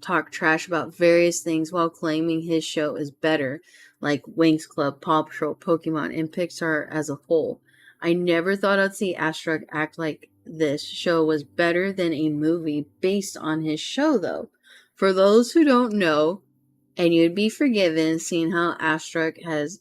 talk trash about various things while claiming his show is better, like Winx Club, Paw Patrol, Pokemon, and Pixar as a whole. I never thought I'd see Astro act like this show was better than a movie based on his show, though. For those who don't know, and you'd be forgiven seeing how Astruck has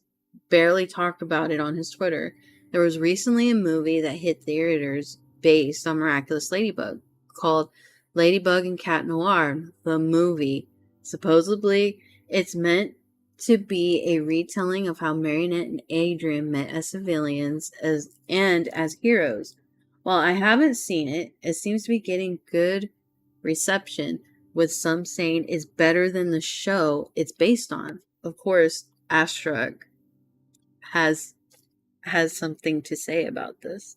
barely talked about it on his Twitter. There was recently a movie that hit theaters based on Miraculous Ladybug called Ladybug and Cat Noir, the movie. Supposedly, it's meant to be a retelling of how Marinette and Adrian met as civilians as heroes. While I haven't seen it, it seems to be getting good reception, with some saying it's better than the show it's based on. Of course, Astruck has something to say about this.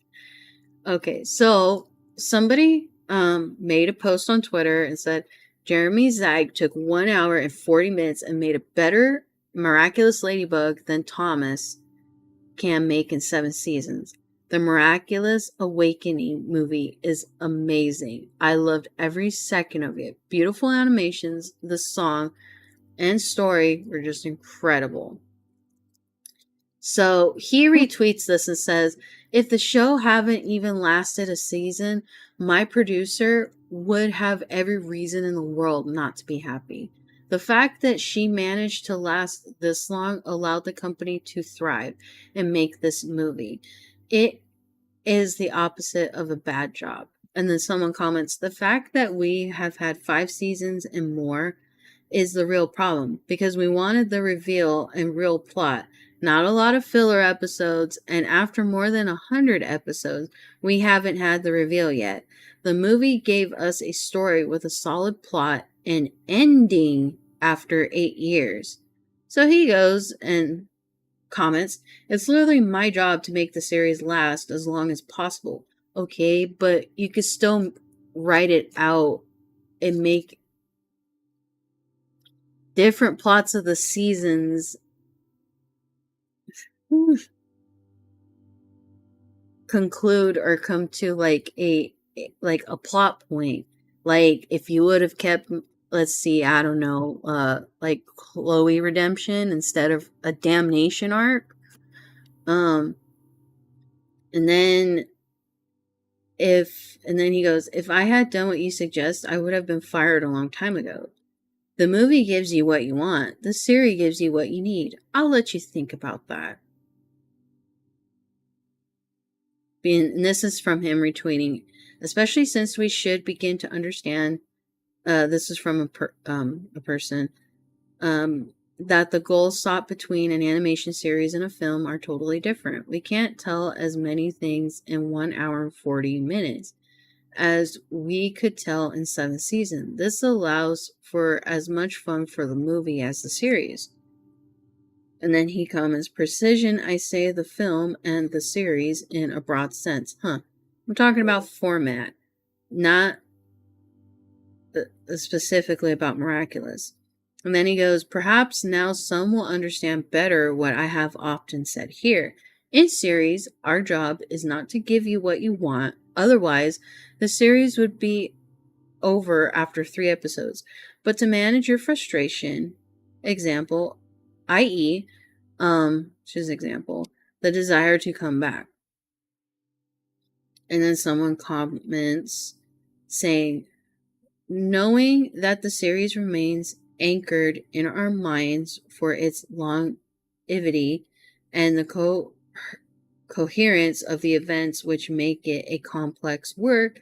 Okay, so somebody made a post on Twitter and said Jeremy Zag took 1 hour and 40 minutes and made a better Miraculous Ladybug than Thomas can make in 7 seasons. The Miraculous Awakening movie is amazing. I loved every second of it. Beautiful animations, the song, and story were just incredible. So he retweets this and says, if the show haven't even lasted a season, my producer would have every reason in the world not to be happy. The fact that she managed to last this long allowed the company to thrive and make this movie. It is the opposite of a bad job. And then someone comments, the fact that we have had 5 seasons and more is the real problem because we wanted the reveal and real plot, not a lot of filler episodes, and after more than 100 episodes, we haven't had the reveal yet. The movie gave us a story with a solid plot and ending after 8 years. So he goes and comments, it's literally my job to make the series last as long as possible. Okay, but you could still write it out and make different plots of the seasons conclude or come to like a plot point. Like if you would have kept, let's see, I don't know, like Chloe redemption instead of a damnation arc. And then he goes, if I had done what you suggest, I would have been fired a long time ago. The movie gives you what you want. The series gives you what you need. I'll let you think about that. And this is from him retweeting, especially since we should begin to understand. This is from a person that the goals sought between an animation series and a film are totally different. We can't tell as many things in 1 hour and 40 minutes as we could tell in 7 seasons. This allows for as much fun for the movie as the series. And then he comments, precision, I say the film and the series in a broad sense. I'm talking about format, not specifically about Miraculous. And then he goes, perhaps now some will understand better what I have often said here. In series, our job is not to give you what you want. Otherwise, the series would be over after 3 episodes. But to manage your frustration, example, i.e., just example, the desire to come back. And then someone comments saying, knowing that the series remains anchored in our minds for its longevity and the coherence of the events which make it a complex work,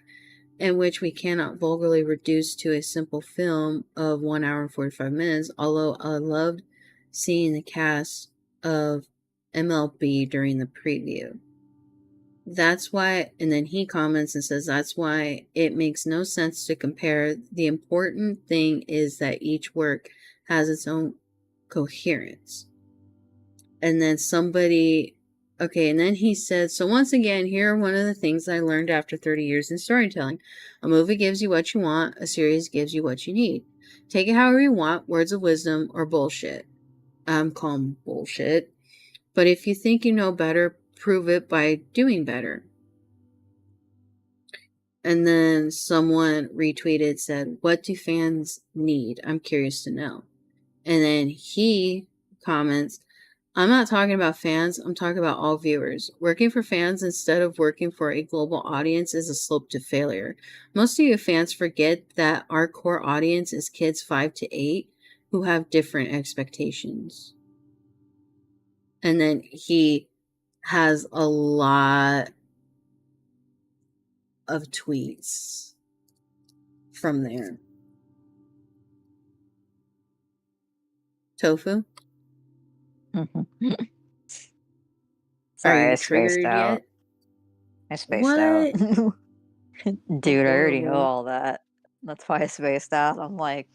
and which we cannot vulgarly reduce to a simple film of 1 hour and 45 minutes, although I loved seeing the cast of MLB during the preview. That's why, and then he comments and says, that's why it makes no sense to compare. The important thing is that each work has its own coherence. And then and then he said, so once again, here are one of the things I learned after 30 years in storytelling. A movie gives you what you want, a series gives you what you need. Take it however you want, words of wisdom or bullshit. I'm calling bullshit. But if you think you know better, prove it by doing better. And then someone retweeted, said, what do fans need? I'm curious to know. And then he comments, I'm not talking about fans, I'm talking about all viewers. Working for fans instead of working for a global audience is a slope to failure. Most of you fans forget that our core audience is kids 5 to 8 who have different expectations. And then he has a lot of tweets from there. Tofu? Sorry, Are I you spaced triggered out. yet? I spaced out. What? Dude, I already know Horrible. all that. That's why I spaced out. I'm like,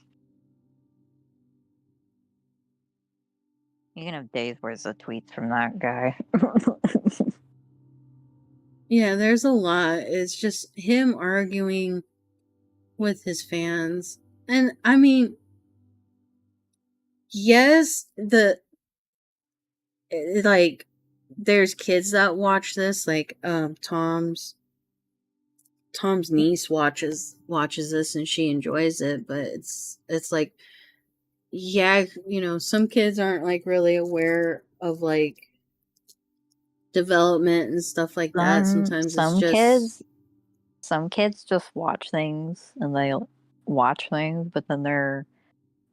you can have days worth of tweets from that guy. Yeah, there's a lot. It's just him arguing with his fans. And I mean, yes, like there's kids that watch this, like Tom's niece watches this and she enjoys it, but it's like, yeah, some kids aren't like really aware of like development and stuff like that. Some Sometimes it's some just, kids some kids just watch things and they watch things, but then there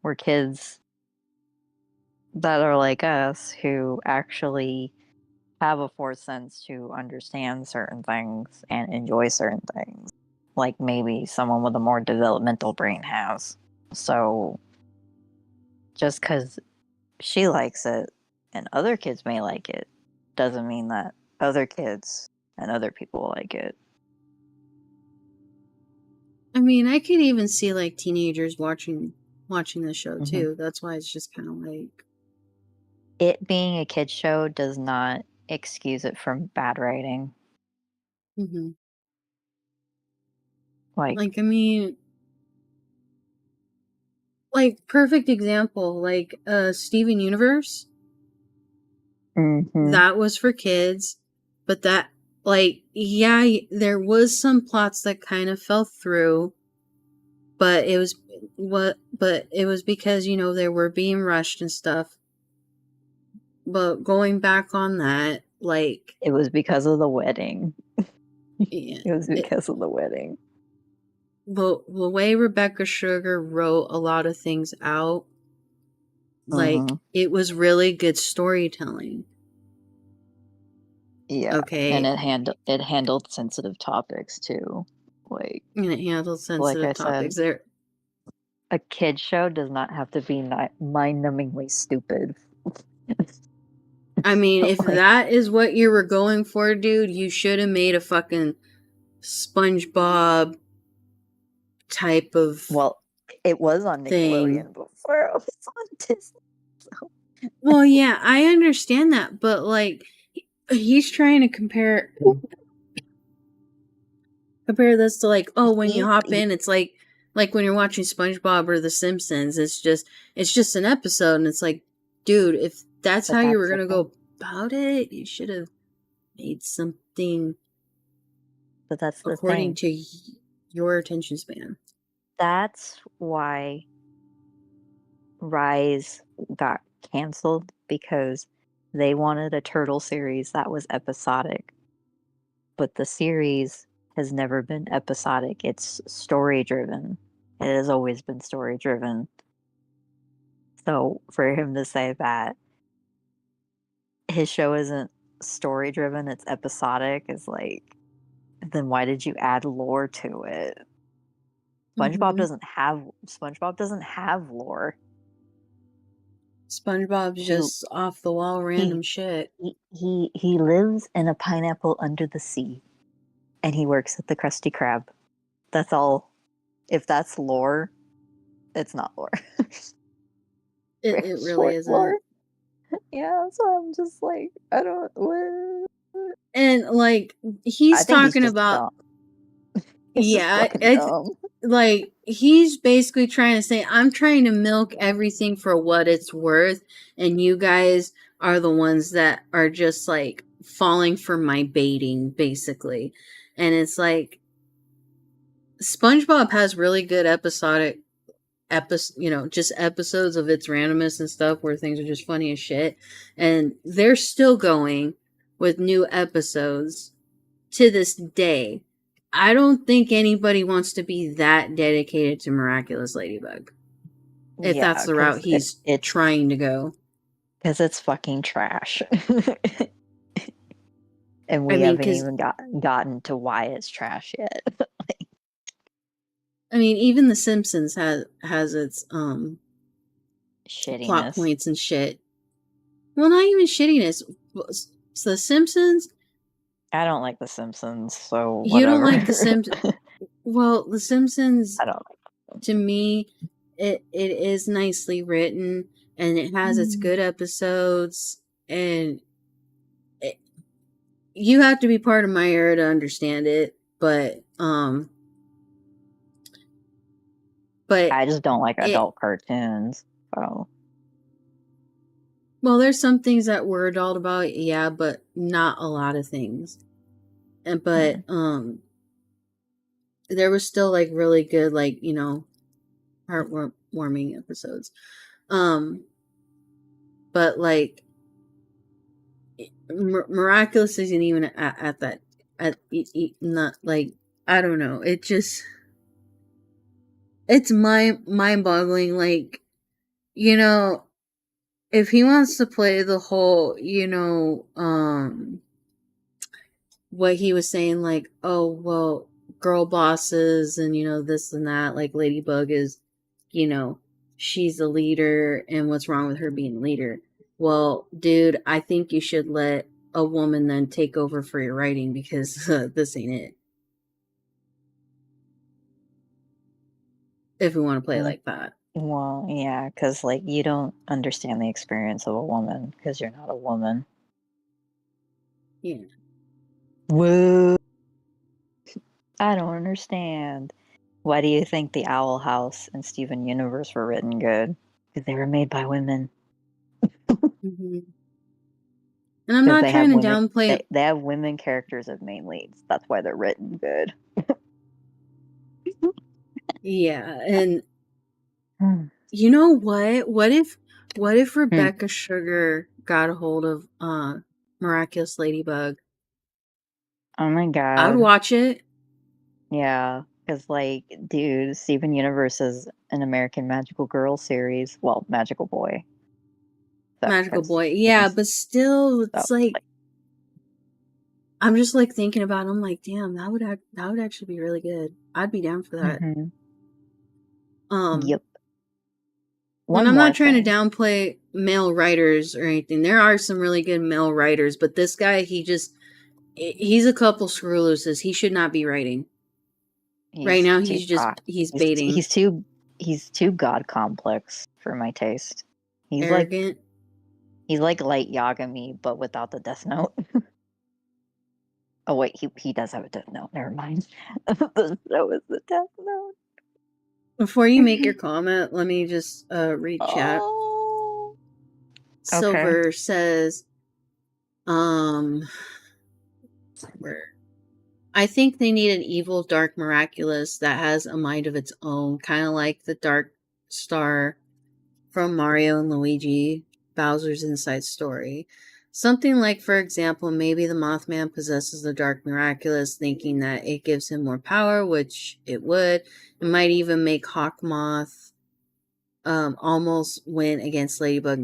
were kids that are like us who actually have a forced sense to understand certain things and enjoy certain things, like maybe someone with a more developmental brain has. So just because she likes it and other kids may like it doesn't mean that other kids and other people like it. I mean, I could even see like teenagers watching the show Mm-hmm. too. That's why it's just kind of like, It being a kid's show does not excuse it from bad writing. mm-hmm. Like, Like, I mean, like perfect example, like Steven Universe, mm-hmm. that was for kids, but that, like, yeah, there was some plots that kind of fell through, but it was because they were being rushed and stuff. But going back on that, like, It was because of the wedding. yeah, It was because of the wedding. the way Rebecca Sugar wrote a lot of things out, like, Mm-hmm. it was really good storytelling. Yeah, and Okay, it handled sensitive topics too. Like and it handled like sensitive I said, topics. There, a kid show does not have to be mind-numbingly stupid. I mean, if Like, that is what you were going for, dude, you should have made a fucking SpongeBob type of well, it was on thing. Nickelodeon before it was on Disney. So. Well, yeah, I understand that, but like, he's trying to compare this to like, oh, when you hop in, it's like when you're watching SpongeBob or The Simpsons, it's just an episode, and it's like, dude, if that's But how you were that's the gonna thing. go about it, you should have made something But that's the according thing. to your attention span. That's why Rise got canceled, because They wanted a turtle series that was episodic, but the series has never been episodic. It's story driven. It has always been story driven. So for him to say that his show isn't story driven, it's episodic, is like, then why did you add lore to it? Mm-hmm. SpongeBob doesn't have lore. SpongeBob's He just off the wall he random shit. he lives in a pineapple under the sea, and he works at the Krusty Krab. That's all. If that's lore, it's not lore. Very It really short lore. isn't. Yeah, so I'm just like, I don't. What? And like I he's think he's talking just about, dumb. He's just yeah, fucking it's dumb. like he's basically trying to say I'm trying to milk everything for what it's worth, and you guys are the ones that are just like falling for my baiting basically. And it's like SpongeBob has really good episodic just episodes of its randomness and stuff where things are just funny as shit, and they're still going with new episodes to this day. I don't think anybody wants to be that dedicated to Miraculous Ladybug if that's Yeah, the route he's trying to go. because it's fucking trash. And I we mean, haven't because even gotten to why it's trash yet. even The Simpsons has its plot Shittiness. points and shit. Well, not even shittiness. So The Simpsons. I don't like The Simpsons, so You don't whatever. like The Simpsons. Well, The Simpsons, I don't like to me, it is nicely written and it has its good episodes, and you have to be part of my era to understand it, but I just don't like it adult cartoons. So well, there's some things that we're adult about, yeah, but not a lot of things. And but there was still like really good, like, heartwarming episodes. But like Miraculous isn't even at that, not like, I don't know. It just, it's mind boggling. Like, if he wants to play the whole, what he was saying, like, oh well, girl bosses and this and that, like Ladybug is, you know, she's a leader, and what's wrong with her being a leader? Well, dude, I think you should let a woman then take over for your writing, because this ain't it. If we want to play like that. well, yeah, because like you don't understand the experience of a woman because you're not a woman. Yeah. Woo! I don't understand. Why do you think The Owl House and Steven Universe were written good? Because they were made by women. Mm-hmm. And I'm Because not they have trying to women. downplay. They have women characters as main leads. That's why they're written good. Yeah, and you know what? What if Rebecca Sugar got a hold of Miraculous Ladybug? Oh my I'd god. watch it. Yeah. Because, like, dude, Steven Universe is an American Magical Girl series. Well, Magical Boy. So, Magical because, Boy. Yeah, but still, so, it's like like, I'm just like thinking about it. I'm like, damn, that would actually be really good. I'd be down for that. Um yep. and One I'm more not trying to thing. downplay male writers or anything. There are some really good male writers, but this guy, he's a couple screw looses. He should not be writing. Right He's now too cock. he's He's baiting. he's too god complex for my taste. He's like Arrogant. he's like Light Yagami, but without the Death Note. Oh wait, he does have a Death Note. Never mind. The show is the Death Note. Before you make your comment, let me just read chat. Oh. Okay. Silver says, where I think they need an evil, dark Miraculous that has a mind of its own, kind of like the Dark Star from Mario and Luigi, Bowser's Inside Story. Something like, for example, maybe the Mothman possesses the Dark Miraculous, thinking that it gives him more power, which it would. It might even make Hawkmoth almost win against Ladybug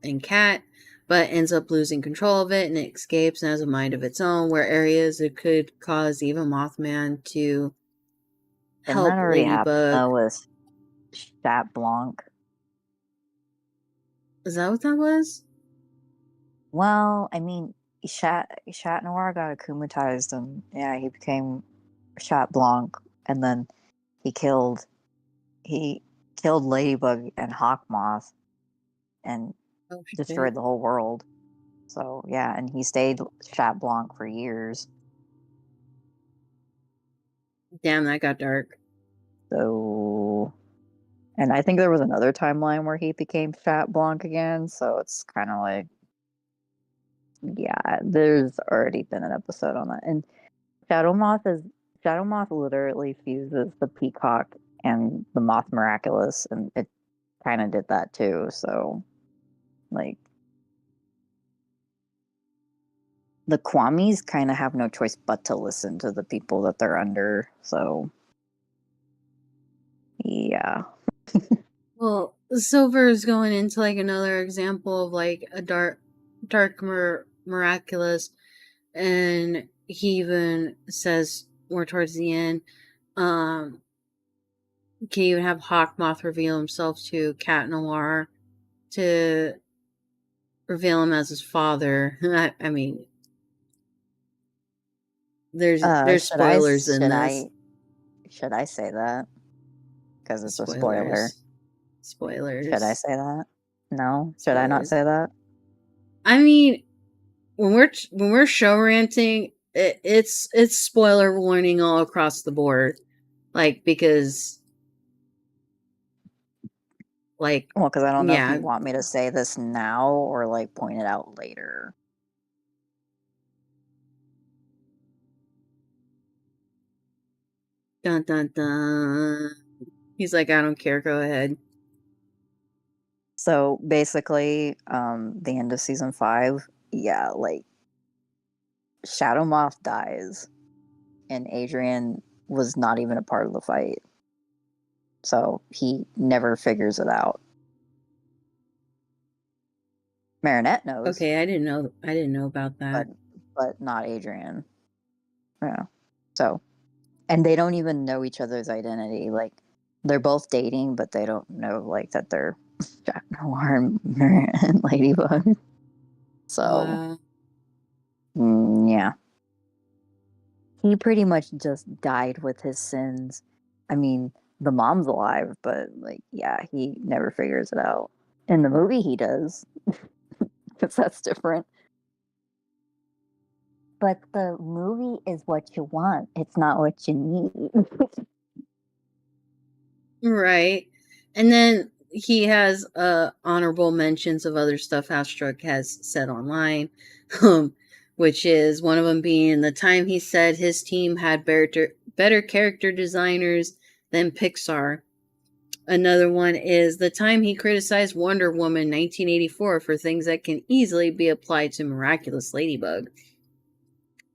and Cat, but ends up losing control of it and it escapes and has a mind of its own, where areas it could cause even Mothman to Didn't that help already happen Ladybug. though with Chat Blanc? Is that what that was? Well, I mean, Chat Noir got akumatized, and yeah, he became Chat Blanc, and then he killed he killed Ladybug and Hawkmoth and Oh shit. destroyed the whole world. So yeah, and he stayed Chat Blanc for years. Damn, that got dark. So, and I think there was another timeline where he became Chat Blanc again. So it's kind of like, yeah, there's already been an episode on that. And Shadow Moth literally fuses the Peacock and the Moth Miraculous, and it kind of did that too. So, like, the Kwamis kind of have no choice but to listen to the people that they're under. So, yeah. Well, Silver is going into like another example of like a miraculous, and he even says more towards the end, can you have Hawkmoth reveal himself to Cat Noir to reveal him as his father? I mean, there's Should I spoilers in should this. I should I say that because it's a spoiler? Spoilers. Should I Spoilers. say that? No, should I not Spoilers. say that? I mean, when we're show ranting, it's spoiler warning all across the board. Like, because like, Well, because I don't know if yeah, you want me to say this now or like point it out later. dun dun dun. He's like, I don't care, go ahead. So basically, the end of season 5, yeah, like Shadow Moth dies, and Adrian was not even a part of the fight, so he never figures it out. Marinette knows, Okay, I didn't know about but that. not Adrian. Yeah. So, and they don't even know each other's identity. Like they're both dating, but they don't know like that they're Jack Noir and Ladybug. So, Wow. yeah. He pretty much just died with his sins. I mean, the mom's alive, but like, yeah, he never figures it out. In the movie, he does, because that's different. But the movie is what you want. It's not what you need. Right. And then he has honorable mentions of other stuff Astruck has said online, um, which is one of them being the time he said his team had better character designers than Pixar. Another one is the time he criticized Wonder Woman 1984 for things that can easily be applied to Miraculous Ladybug.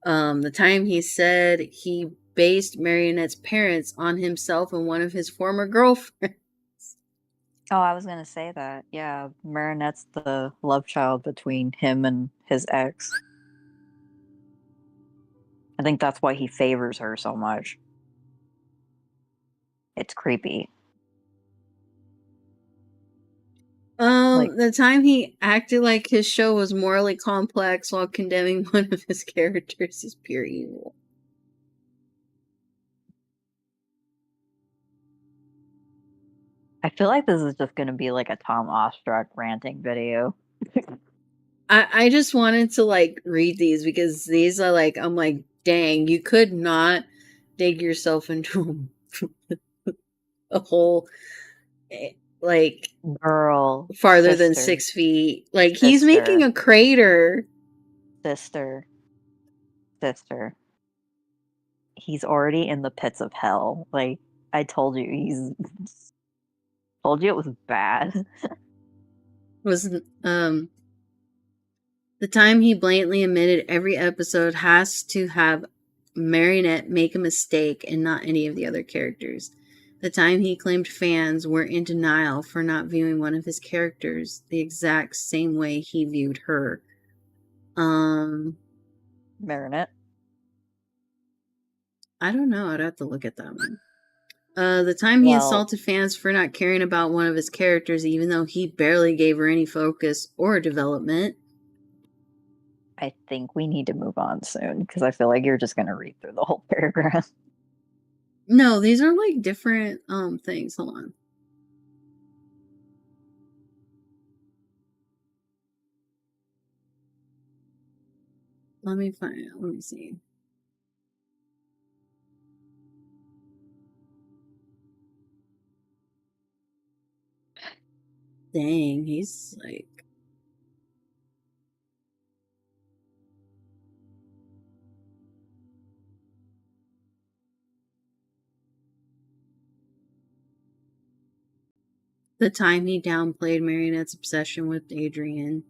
The time he said he based Marionette's parents on himself and one of his former girlfriends. Oh, I was gonna say that. Yeah, Marinette's the love child between him and his ex. I think that's why he favors her so much. It's creepy. Like, The time he acted like his show was morally complex while condemning one of his characters is pure evil. I feel like this is just gonna be like a Tom Ostruck ranting video. I just wanted to like read these because these are like, I'm like, dang, you could not dig yourself into a hole like Girl, farther than sister, 6 feet. Like, he's making sister, a crater. sister, sister. He's already in the pits of hell. Like, I told you, told you it was bad. Was The time he blatantly admitted every episode has to have Marinette make a mistake and not any of the other characters. The time he claimed fans were in denial for not viewing one of his characters the exact same way he viewed her. Marinette. I don't know. I'd have to look at that one. The time he insulted fans for not caring about one of his characters, even though he barely gave her any focus or development. I think we need to move on soon because I feel like you're just going to read through the whole paragraph. No, these are like different things. Hold on. Let me find it. Let me see. Dang, he's like... The time he downplayed Marionette's obsession with Adrian.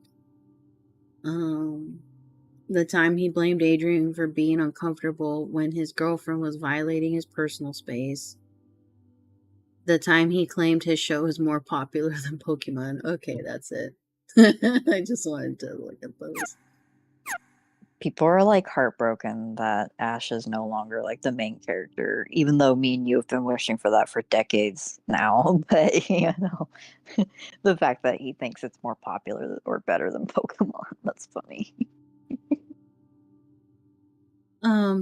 The time he blamed Adrian for being uncomfortable when his girlfriend was violating his personal space. The time he claimed his show was more popular than Pokemon. Okay, that's it. I just wanted to look at those. People are like heartbroken that Ash is no longer like the main character, even though me and you have been wishing for that for decades now. But you know, the fact that he thinks it's more popular or better than Pokemon, that's funny.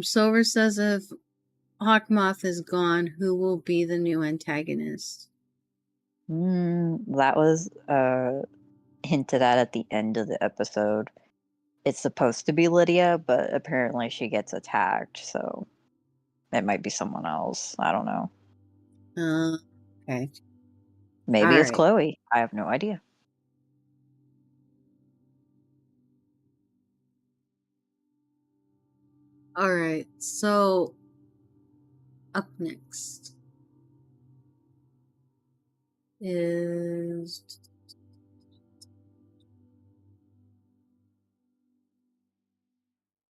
Silver says if Hawkmoth is gone, who will be the new antagonist? That was hinted at the end of the episode. It's supposed to be Lydia, but apparently she gets attacked, so it might be someone else. I don't know. Okay. Maybe it's Chloe. I have no idea. All right. So up next is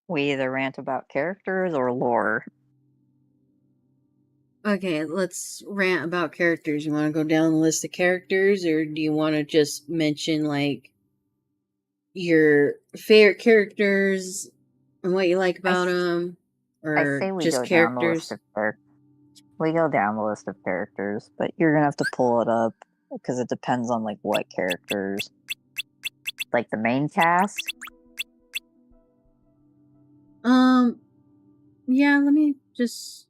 We either rant about characters or lore. okay, let's rant about characters. You want to go down the list of characters, or do you want to just mention like your favorite characters and what you like about them, I or say we just go down the list characters? of characters. We go down the list of characters, but you're gonna have to pull it up because it depends on like what characters. Like the main cast. Yeah. Let me just.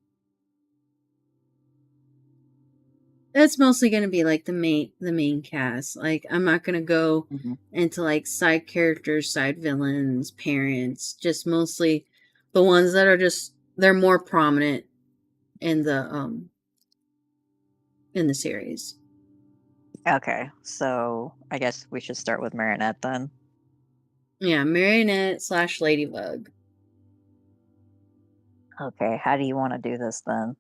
It's mostly going to be like the main cast. Like I'm not going to go into like side characters, side villains, parents, just mostly the ones that are just they're more prominent in the series. Okay, so I guess we should start with Marinette then. Yeah, Marinette / Ladybug. Okay, how do you want to do this then?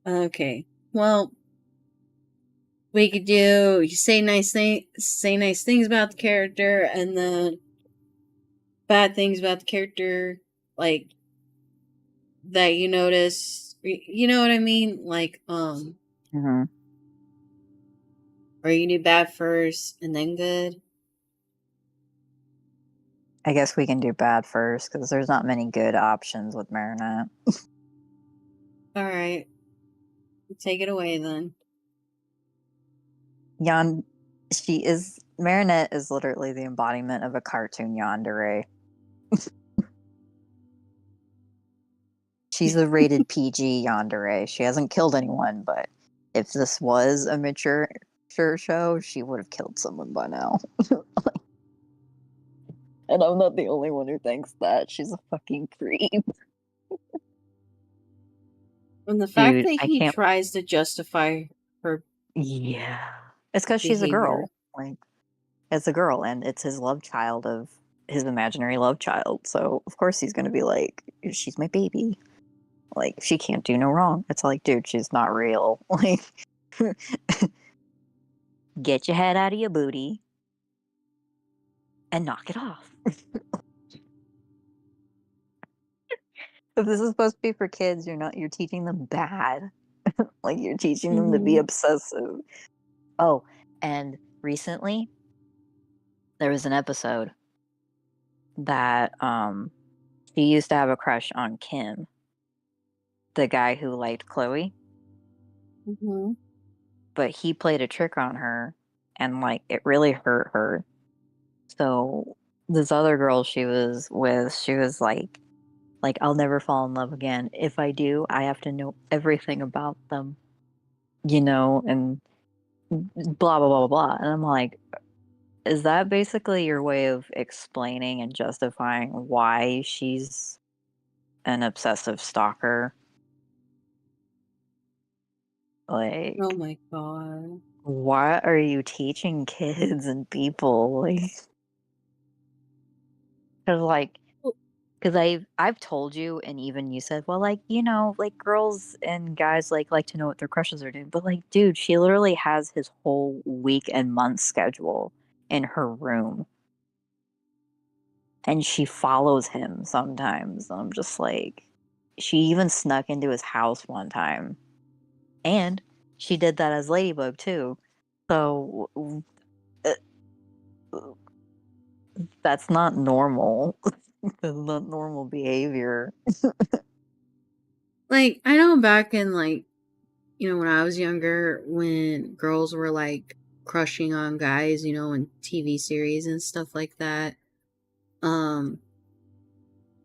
Okay. Well, we could do you say nice things about the character and then bad things about the character, like that you notice. You know what I mean? Like or you do bad first and then good. I guess we can do bad first because there's not many good options with Marinette. All right, take it away then. Marinette is literally the embodiment of a cartoon yandere. She's a rated PG yandere. She hasn't killed anyone, but if this was a mature show, she would have killed someone by now. And I'm not the only one who thinks that. She's a fucking creep. And the fact that he tries to justify her, yeah, it's because she's a behavior. girl. Like, it's a girl, and it's his love child of his imaginary love child. So of course he's gonna be like, she's my baby. Like, she can't do no wrong. It's like, dude, she's not real. Like, get your head out of your booty. and knock it off. If this is supposed to be for kids, you're teaching them bad. Like you're teaching them to be Mm-hmm. obsessive. Oh, and recently there was an episode that she used to have a crush on Kim, the guy who liked Chloe, Mm-hmm. but he played a trick on her and like it really hurt her. So this other girl she was with, she was like I'll never fall in love again. If I do, I have to know everything about them, and blah blah blah blah blah. And I'm like, is that basically your way of explaining and justifying why she's an obsessive stalker? Oh Like, my god. what are you teaching kids and people? Like, because like, Well, because I've told you, and even you said, well, like like girls and guys like to know what their crushes are doing. But like, dude, she literally has his whole week and month schedule in her room, and she follows him sometimes. I'm just like, she even snuck into his house one time, and she did that as Ladybug too. So uh, that's not normal. That's not normal behavior. like I know back in like when I was younger, when girls were like crushing on guys, in TV series and stuff like that. Um,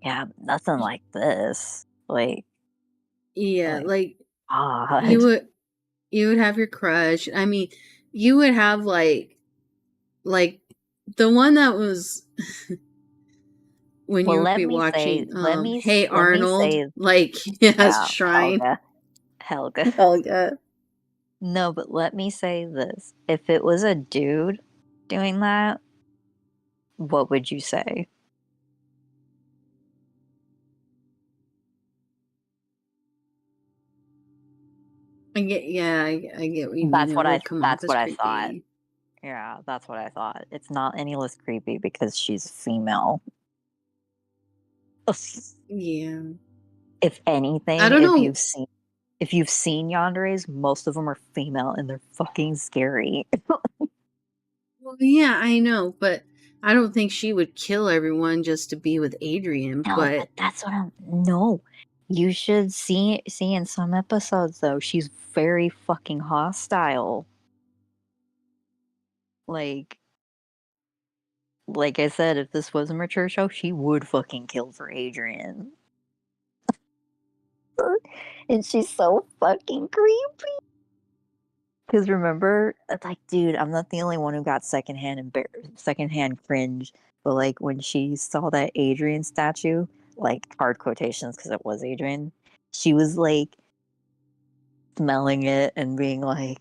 Yeah, nothing like this. yeah, Like like you God. would you would have your crush. I mean, you would have like the one that was when Well, you would be watching Hey let me Arnold, say, like yes, yeah, Shrine. Helga. Helga. No, but let me say this: if it was a dude doing that, what would you say? I get what you mean. It would come off That's as what I thought. creepy. Yeah, that's what I thought. It's not any less creepy because she's female. Yeah. If I anything, don't know. if you've seen yanderes, most of them are female and they're fucking scary. Well, yeah, I know, but I don't think she would kill everyone just to be with Adrian, No, but but that's what I'm. No, you should see in some episodes though. She's very fucking hostile. Like, like I said, if this was a mature show, she would fucking kill for Adrian. And she's so fucking creepy. Because remember, it's like, dude, I'm not the only one who got secondhand cringe. But like when she saw that Adrian statue, like hard quotations because it was Adrian, she was like smelling it and being like,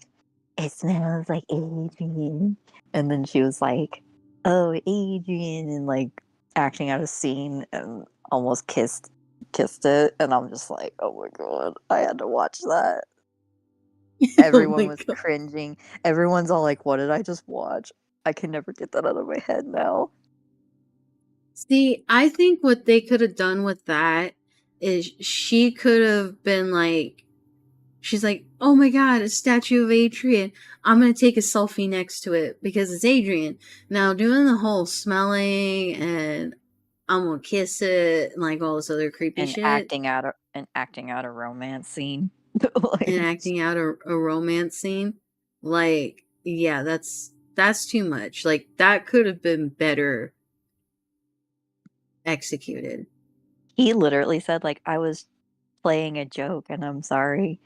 "It smells like Adrian," and then she was like, "Oh, Adrian," and like acting out a scene and almost kissed it, and I'm just like, "Oh my god, I had to watch that." oh Everyone my was god. cringing. Everyone's all like, "What did I just watch?" I can never get that out of my head now. See, I think what they could have done with that is she could have been like, she's like, oh my god, a statue of Adrian. I'm gonna take a selfie next to it because it's Adrian. Now, doing the whole smelling and I'm gonna kiss it and like all this other creepy And shit acting out a romance scene. and Like, acting out a romance scene, like, yeah, that's too much. Like, that could have been better executed. he literally said, like, I was playing a joke and I'm sorry.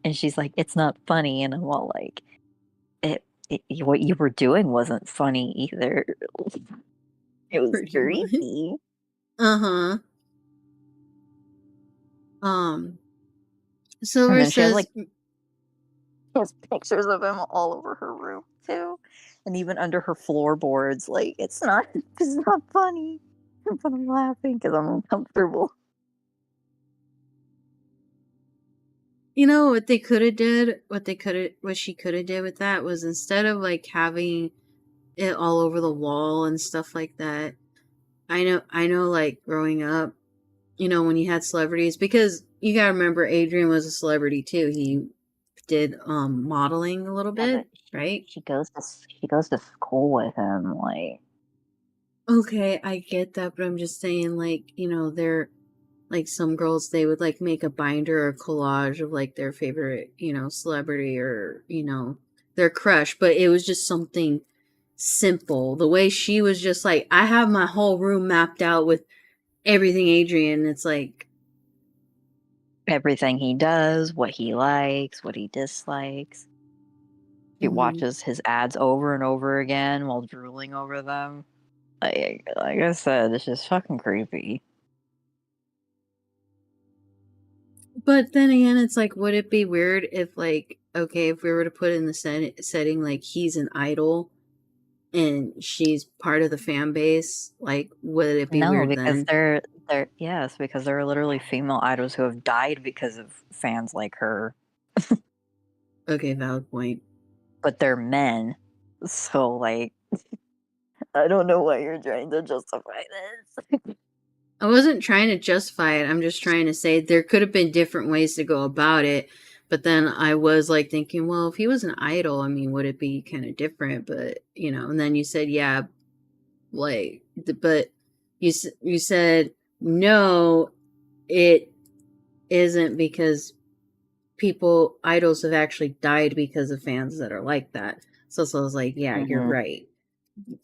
And she's like, it's not funny. And I'm all like, what you were doing wasn't funny either. It was Pretty much. creepy. Uh-huh. Um, And Silver then says, she has pictures of him all over her room too. And even under her floorboards. Like, it's not funny. But I'm laughing because I'm uncomfortable. you know what they could have did? What she could have did with that was instead of like having it all over the wall and stuff like that. I know, like growing up, when you had celebrities, because you gotta remember Adrian was a celebrity too. He did modeling a little Yeah, bit, but right? she goes to school with him. Like, Okay, I get that, but I'm just saying, like, they're like some girls, they would like make a binder or collage of like their favorite, celebrity or, their crush, but it was just something simple. The way she was just like, I have my whole room mapped out with everything Adrian. It's like, everything he does, what he likes, what he dislikes. She mhm. watches his ads over and over again while drooling over them. Like I said, it's just fucking creepy. But then again, it's like, would it be weird if, like, okay, if we were to put in the setting, like, he's an idol and she's part of the fan base, like, would it be No, weird because then? they're yes, because there are literally female idols who have died because of fans like her, Okay, valid point. but they're men. So like, I don't know why you're trying to justify this. I wasn't trying to justify it. I'm just trying to say there could have been different ways to go about it. But then I was like thinking, well, if he was an idol, I mean, would it be kind of different? But, and then you said, yeah, like, but you said, no, it isn't, because idols have actually died because of fans that are like that. So I was like, yeah, you're Mm-hmm. right.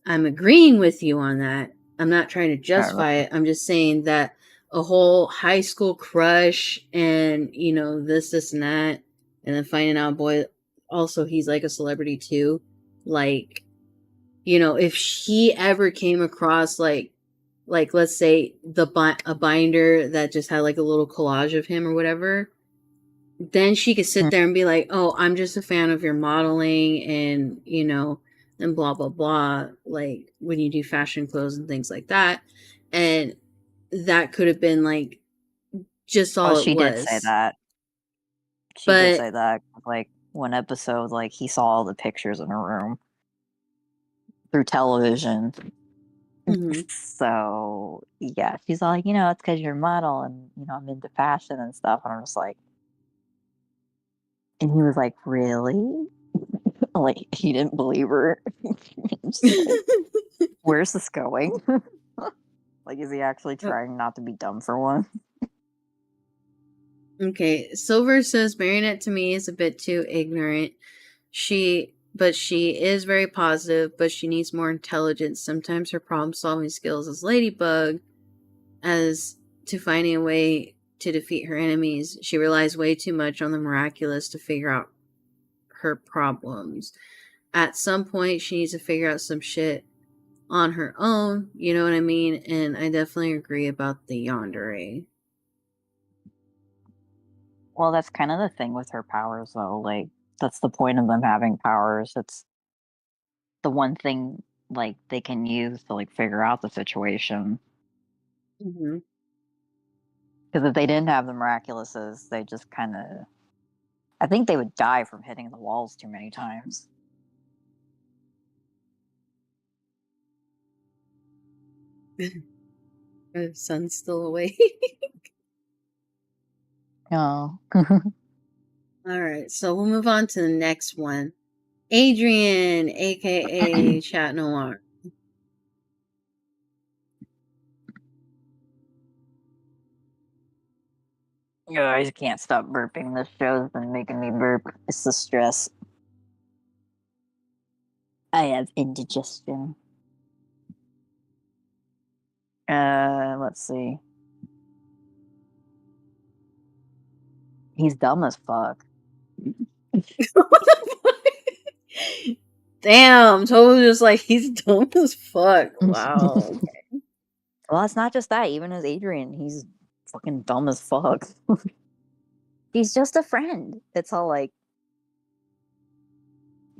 I'm agreeing with you on that. I'm not trying to Alright. justify it. I'm just saying that a whole high school crush and, this and that, and then finding out, boy, also he's like a celebrity too. Like, if she ever came across like let's say a binder that just had like a little collage of him or whatever, then she could sit there and be like, "Oh, I'm just a fan of your modeling and, and blah blah blah, like when you do fashion clothes and things like that." And that could have been like just Oh, all it she did say was. that. She did But say that. Like one episode, like he saw all the pictures in her room through television. mhm. So yeah, she's all like, it's because you're a model and I'm into fashion and stuff. And I'm just like, and he was like, really? Like he didn't believe her. I'm just like, where's this going? Like, is he actually Oh, trying not to be dumb for one? okay, Silver says Marionette to me is a bit too ignorant. She is very positive, but she needs more intelligence. Sometimes her problem solving skills as Ladybug, as to finding a way to defeat her enemies, she relies way too much on the Miraculous to figure out her problems. At some point, she needs to figure out some shit on her own, you know what I mean? And I definitely agree about the yandere. Well, that's kind of the thing with her powers, though. Like, that's the point of them having powers. It's the one thing like they can use to like figure out the situation. Mm-hmm. Because if they didn't have the miraculouses, they just kind of, I think they would die from hitting the walls too many times. The sun's still awake. Oh. All right, so we'll move on to the next one. Adrian, aka Chat Noir. Yeah, I just can't stop burping. This show's been making me burp. It's the stress. I have indigestion. Let's see. He's dumb as fuck. Damn, totally just like he's dumb as fuck. Wow. Well, it's not just that. Even as Adrian, he's fucking dumb as fuck. He's just a friend. It's all like,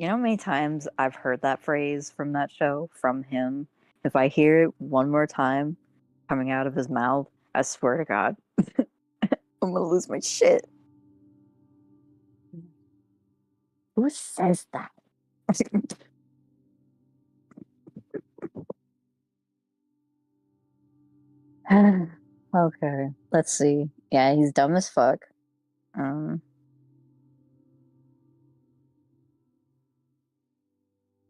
how many times I've heard that phrase from that show, from him? If I hear it one more time coming out of his mouth, I swear to God, I'm gonna lose my shit. Who says that? Okay, let's see. Yeah, he's dumb as fuck. Um,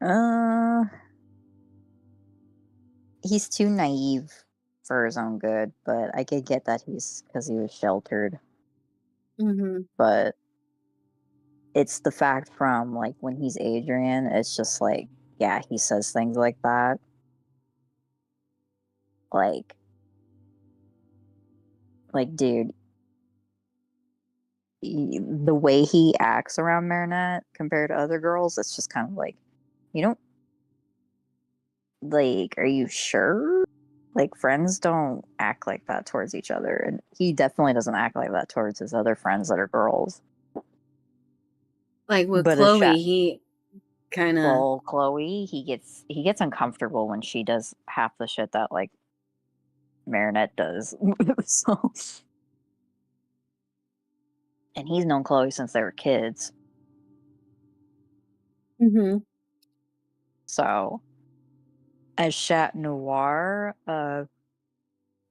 uh, he's too naive for his own good, but I could get that he's because he was sheltered. Mm-hmm. But it's the fact from like when he's Adrian, it's just like, yeah, he says things like that. Like, dude, the way he acts around Marinette compared to other girls, it's just kind of like, you don't like, are you sure? Like, friends don't act like that towards each other, and he definitely doesn't act like that towards his other friends that are girls. Like with But as Chloe, he kind of. well, Chloe, he gets uncomfortable when she does half the shit that like Marinette does. So, and he's known Chloe since they were kids. Mm-hmm. So, as Chat Noir,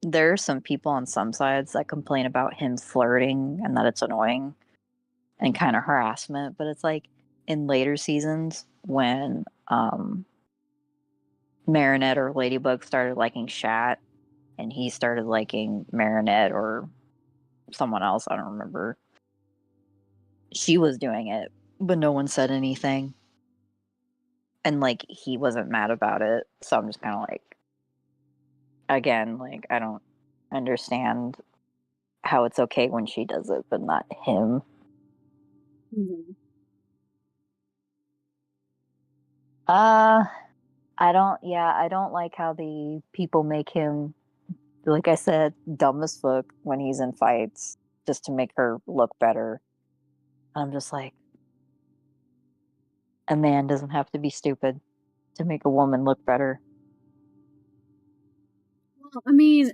there are some people on some sides that complain about him flirting and that it's annoying and kind of harassment. But it's like in later seasons when Marinette or Ladybug started liking Shat and he started liking Marinette or someone else, I don't remember. She was doing it, but no one said anything. And like he wasn't mad about it. So I'm just kind of like, again, like I don't understand how it's okay when she does it, but not him. Mm-hmm. Uh, I don't like how the people make him, like I said, dumb as fuck when he's in fights just to make her look better. I'm just like, a man doesn't have to be stupid to make a woman look better. Well, I mean,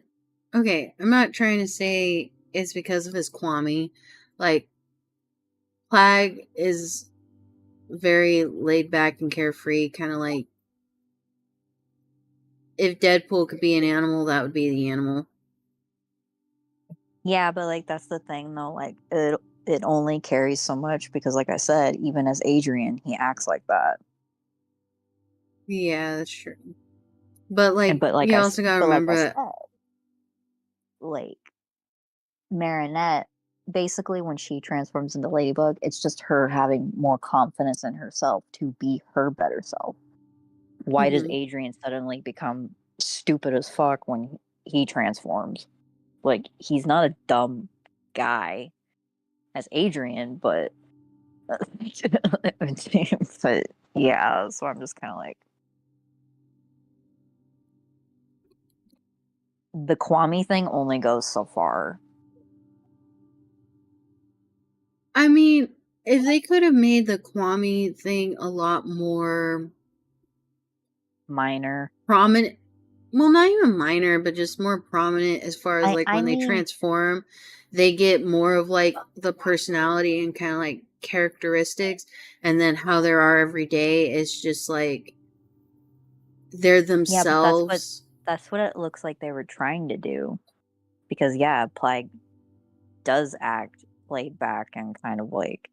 okay, I'm not trying to say it's because of his Kwame. Like, Plag is very laid back and carefree, kind of like if Deadpool could be an animal, that would be the animal. Yeah, but like that's the thing though, like it only carries so much because like I said, even as Adrian, he acts like that. Yeah, that's true. But And like, you also gotta but like I remember that. said, like Marinette, basically when she transforms into Ladybug, it's just her having more confidence in herself to be her better self. Why does Hmm. Adrian suddenly become stupid as fuck when he transforms? Like he's not a dumb guy as Adrian, but but yeah, so I'm just kind of like the Kwame thing only goes so far. I mean, if they could have made the Kwame thing a lot more Minor. prominent, well, not even minor, but just more prominent as far as like I when they mean, transform, they get more of like the personality and kind of like characteristics, and then how they are every day is just like they're yeah, but themselves. that's what it looks like they were trying to do. Because yeah, Plague does act laid back and kind of like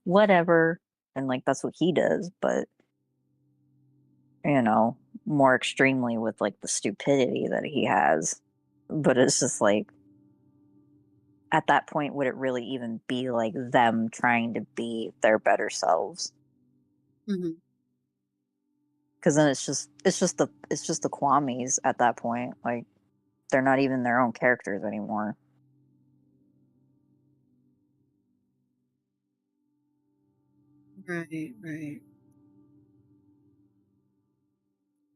whatever, and like that's what he does, but you know, more extremely with like the stupidity that he has. But it's just like at that point, would it really even be like them trying to be their better selves? Hmm. Because then it's just the Kwamis at that point. Like they're not even their own characters anymore. Right, right.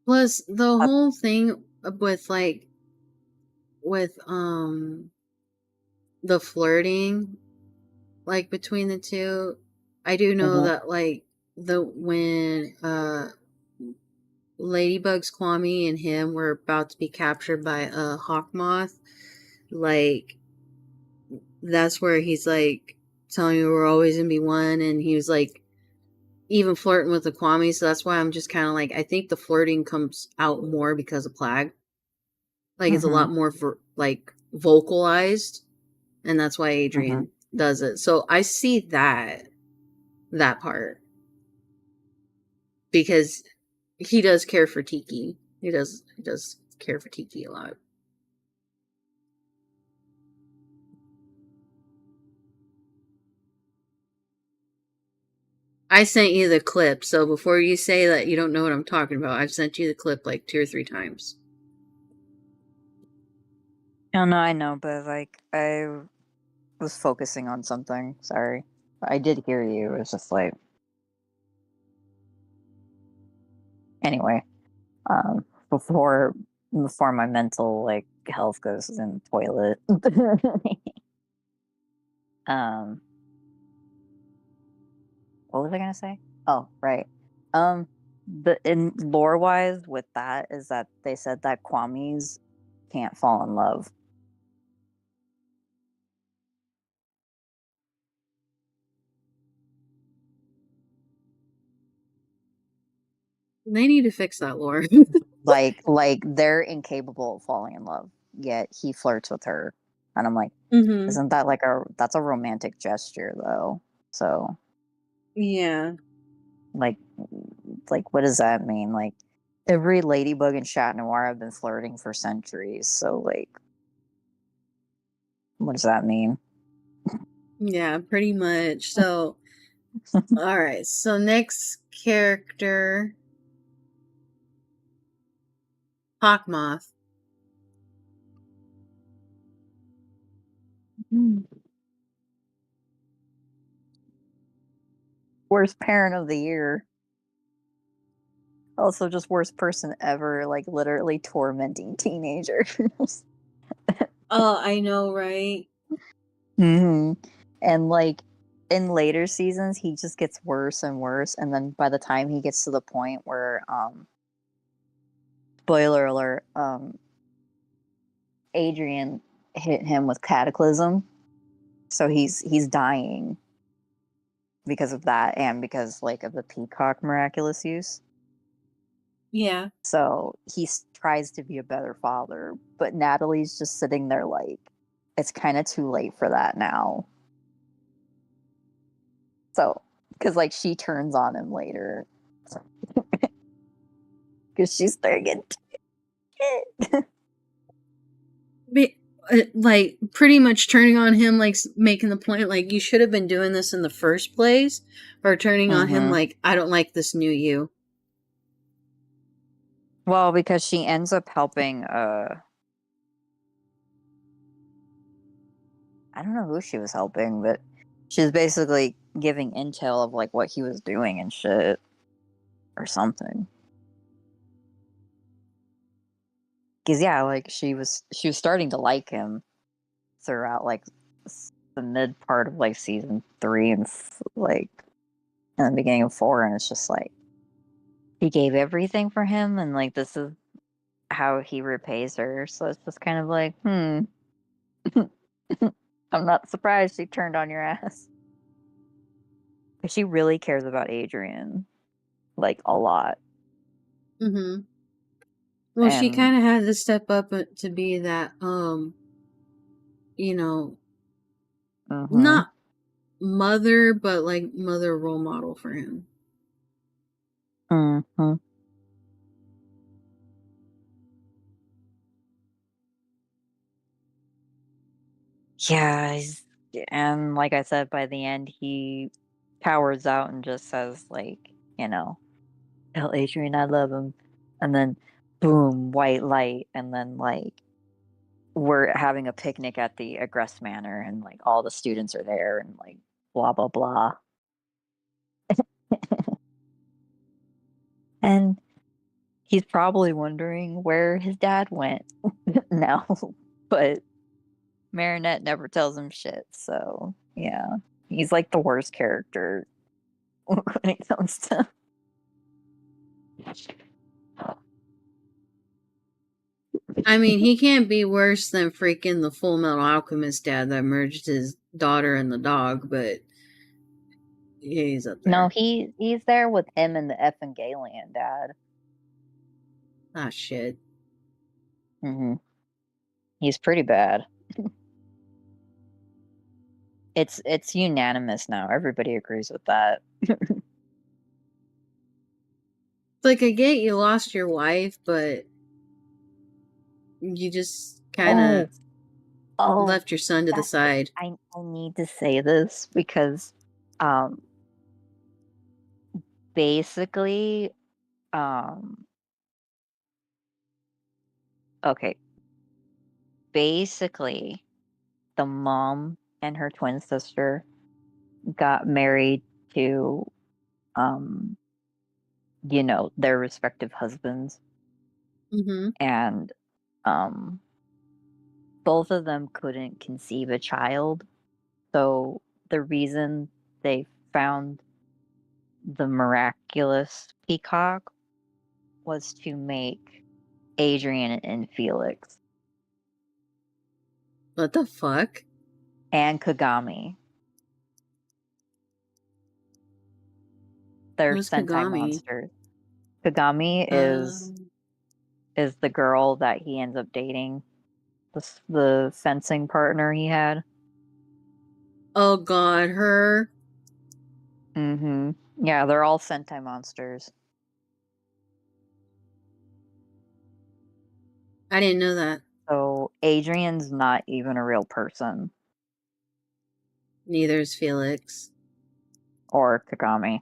Plus, the Uh, whole thing with like with the flirting like between the two, I do know mhm. that like the when Ladybug's Kwame and him were about to be captured by a hawk moth, like that's where he's like telling you we're always gonna be one, and he was like even flirting with the Kwame, so that's why I'm just kind of like I think the flirting comes out more because of Plag. Like it's a lot more for like vocalized, and that's why Adrian does it. So I see that part because he does care for Tiki. He does care for Tiki a lot. I sent you the clip, so before you say that you don't know what I'm talking about, I've sent you the clip like 2 or 3 times. Oh no, I know, but like I was focusing on something. Sorry, I did hear you. It was just like anyway. Before my mental like health goes in the toilet. um, what was I gonna say? Oh, right. The in lore wise with that is that they said that Kwamis can't fall in love. They need to fix that lore. Like they're incapable of falling in love, yet he flirts with her, and I'm like, Mhm. isn't that that's a romantic gesture though? So Yeah. like what does that mean? Like every Ladybug and Chat Noir have been flirting for centuries. So like what does that mean? Yeah, pretty much. So, all right. So next character, Hawkmoth. Worst parent of the year. Also just worst person ever, like literally tormenting teenagers. Oh, I know, right? hmm And like in later seasons, he just gets worse and worse. And then by the time he gets to the point where, spoiler alert, Adrian hit him with cataclysm, so he's dying because of that, and because like of the peacock miraculous use. Yeah. So he tries to be a better father, but Natalie's just sitting there like, it's kind of too late for that now. So, because like she turns on him later, because she's starting to Be, like pretty much turning on him, like making the point, like you should have been doing this in the first place, or turning on him, mm-hmm. like I don't like this new you. Well, because she ends up helping I don't know who she was helping, but she's basically giving intel of like what he was doing and shit or something. Because yeah, like she was starting to like him throughout like the mid part of like season 3 and like in the beginning of 4, and it's just like he gave everything for him, and like this is how he repays her. So it's just kind of like, I'm not surprised she turned on your ass. Because she really cares about Adrian, like a lot. Mm-hmm. Well, she And kind of had to step up to be that, you know, mm-hmm, not mother, but like mother role model for him. mm-hmm. Yeah, and like I said, by the end, he powers out and just says, like, you know, tell Adrian I love him. And then, boom, white light. And then, like, we're having a picnic at the Aggress Manor, and, like, all the students are there, and, like, blah, blah, blah. And he's probably wondering where his dad went now. But Marinette never tells him shit. So, yeah, he's like the worst character when it comes to. I mean, he can't be worse than freaking the Full Metal Alchemist dad that merged his daughter and the dog, but yeah, he's up No, there. he's there with him and the Evangelion dad. Ah, shit. Mm-hmm. He's pretty bad. It's unanimous now. Everybody agrees with that. Like, I get you lost your wife, but you just kind Oh, of oh, left your son to the that side. I need to say this because um basically um okay, basically the mom and her twin sister got married to um their respective husbands, Mm-hmm. and um both of them couldn't conceive a child. So the reason they found the miraculous peacock was to make Adrian and Felix What the fuck? and Kagami. They're Who's Sentai Kagami? monsters. Kagami Um. is the girl that he ends up dating, the fencing partner he had. Oh god, her. Mm-hmm. Yeah, they're all Sentai monsters. I didn't know that. So Adrian's not even a real person, Neither is Felix. or Kagami.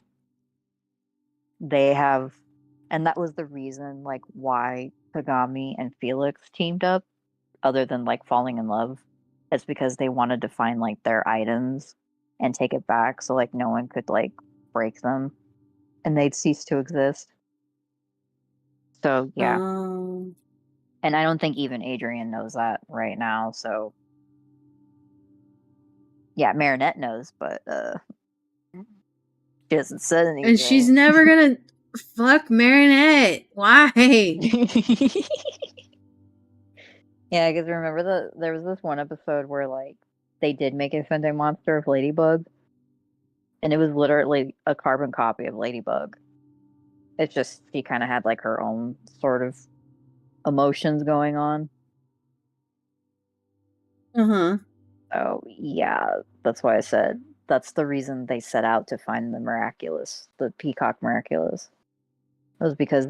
They have, and that was the reason, like, why Kagami and Felix teamed up, other than like falling in love. It's because they wanted to find like their items and take it back, so like no one could like break them, and they'd cease to exist. So yeah, Um. and I don't think even Adrian knows that right now. So yeah, Marinette knows, but she hasn't said And she's anything. never gonna fuck Marinette. Why? Yeah, because remember there was this one episode where like they did make a Sunday monster of Ladybug, and it was literally a carbon copy of Ladybug. It's just she kind of had like her own sort of emotions going on. Uh huh. So yeah, that's why I said that's the reason they set out to find the miraculous, the peacock miraculous. It was because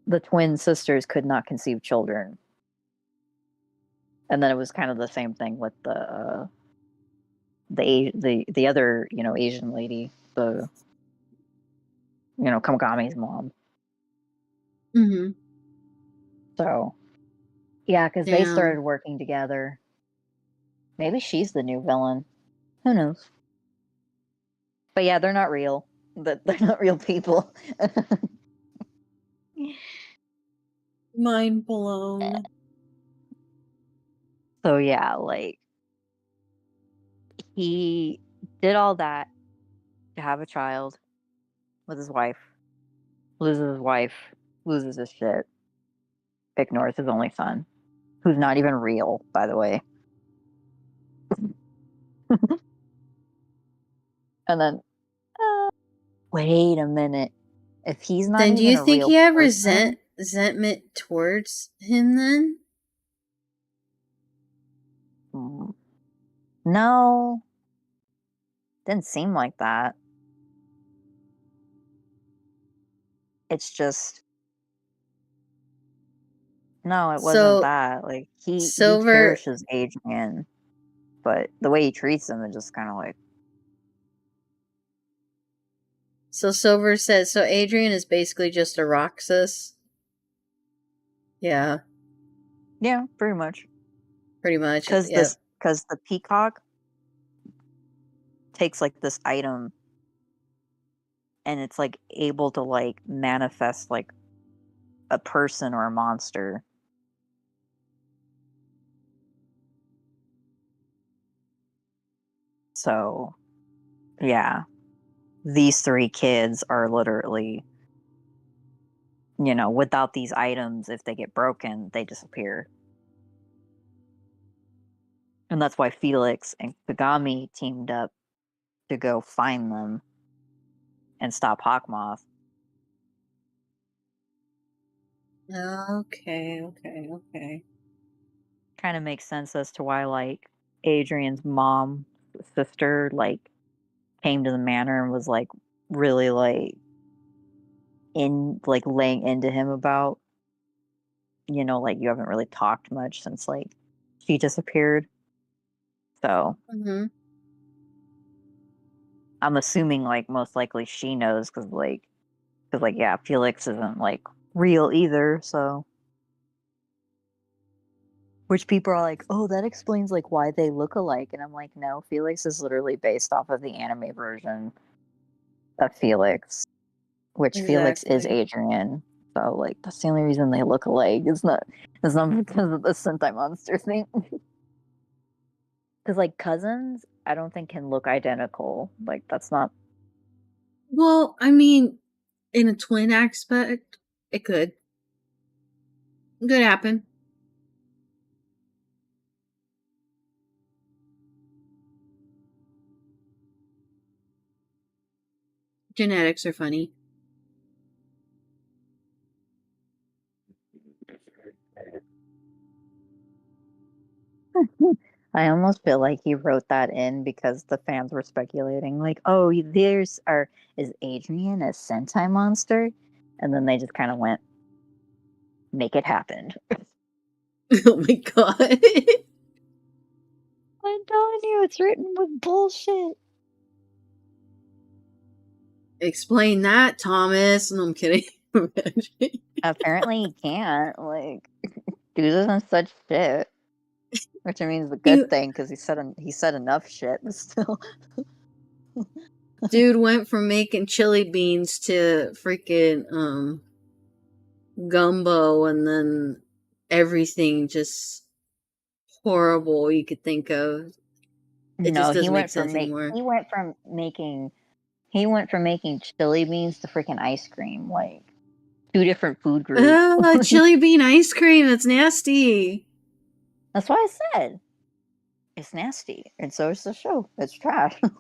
the twin sisters could not conceive children, and then it was kind of the same thing with the other Asian lady, the Kamigami's mom. Mm-hmm. So yeah, because they Damn. started working together. Maybe she's the new villain. Who knows? But yeah, they're not real. They're not real people. Mind blown. So yeah, like he did all that to have a child with his wife, loses his wife, loses his shit, ignores his only son, who's not even real, by the way. And then, wait a minute. If he's not Then do even you a think real he had person, resentment towards him then? mm, no, didn't seem like that. It's just no, it wasn't So that. Like he Silver cherishes Adrian, but the way he treats him is just kind of like, so Silver says so Adrian is basically just a Roxas. Yeah, yeah, pretty much. pretty much. Because Yep. the peacock takes like this item, and it's like able to like manifest like a person or a monster. So yeah, these three kids are literally, without these items, if they get broken, they disappear. And that's why Felix and Kagami teamed up to go find them and stop Hawkmoth. Okay. kind of makes sense as to why, like, Adrian's mom, sister, like, came to the manor and was, like, really, like, laying into him about, like, you haven't really talked much since, like, she disappeared. So Mm-hmm. I'm assuming, like, most likely she knows because, yeah, Felix isn't, like, real either. So, which people are like, oh, that explains, like, why they look alike. And I'm like, no, Felix is literally based off of the anime version of Felix, which Felix is Exactly. Adrian. So, like, that's the only reason they look alike. It's not because of the Sentai monster thing. Because, like, cousins, I don't think can look identical. Like, that's not. Well, I mean, in a twin aspect, it could happen. Genetics are funny. I almost feel like he wrote that in because the fans were speculating, like, oh, is Adrian a Sentai monster? And then they just kind of went, make it happen. Oh my god. I'm telling you, it's written with bullshit. Explain that, Thomas. No, I'm kidding. Apparently, he can't. Like, dude isn't such shit. Which I mean is a he, good thing because he said enough shit, but still. dude went from making chili beans to freaking gumbo, and then everything just horrible you could think of. It No, just doesn't make sense anymore. he went from making chili beans to freaking ice cream, like two different food groups. Chili bean ice cream. That's nasty. That's why I said it's nasty, and so is the show. It's trash. It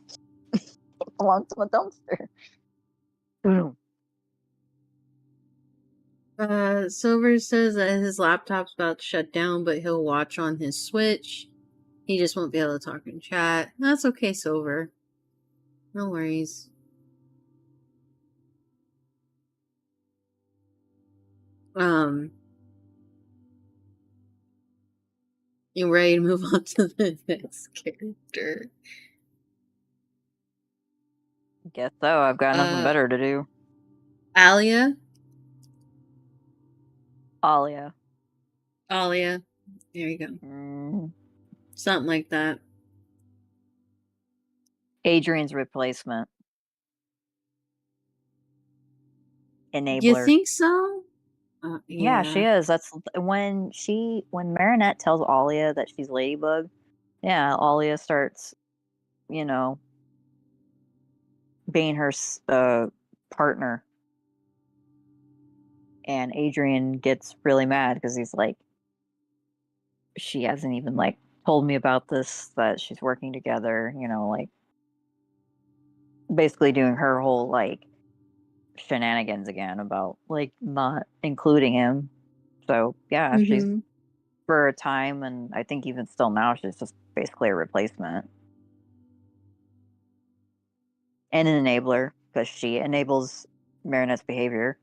belongs to a dumpster. Mm. Silver says that his laptop's about to shut down, but he'll watch on his Switch. He just won't be able to talk in chat. That's okay, Silver. No worries. Um, you ready to move on to the next character? Guess so. I've got nothing Uh, better to do. Alia? Alia. Alia. There you go. Mm. Something like that. Adrian's replacement. You Enabler. think so? Yeah, she Yeah. is. That's when Marinette tells Alia that she's Ladybug. Yeah, Alia starts, you know, being her partner, and Adrian gets really mad because he's like, she hasn't even like told me about this that she's working together. Like basically doing her whole like shenanigans again about like not including him. So yeah, she's Mm-hmm. for a time, and I think even still now, she's just basically a replacement and an enabler because she enables Marinette's behavior.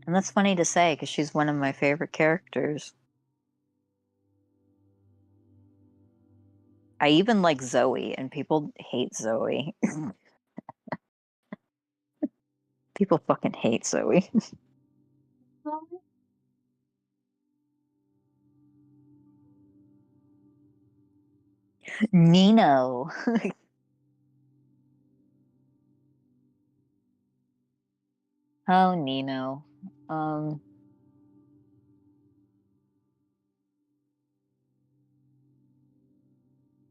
And that's funny to say because she's one of my favorite characters. I even like Zoe, and people hate Zoe. People fucking hate Zoe. Nino. Oh, Nino. Um,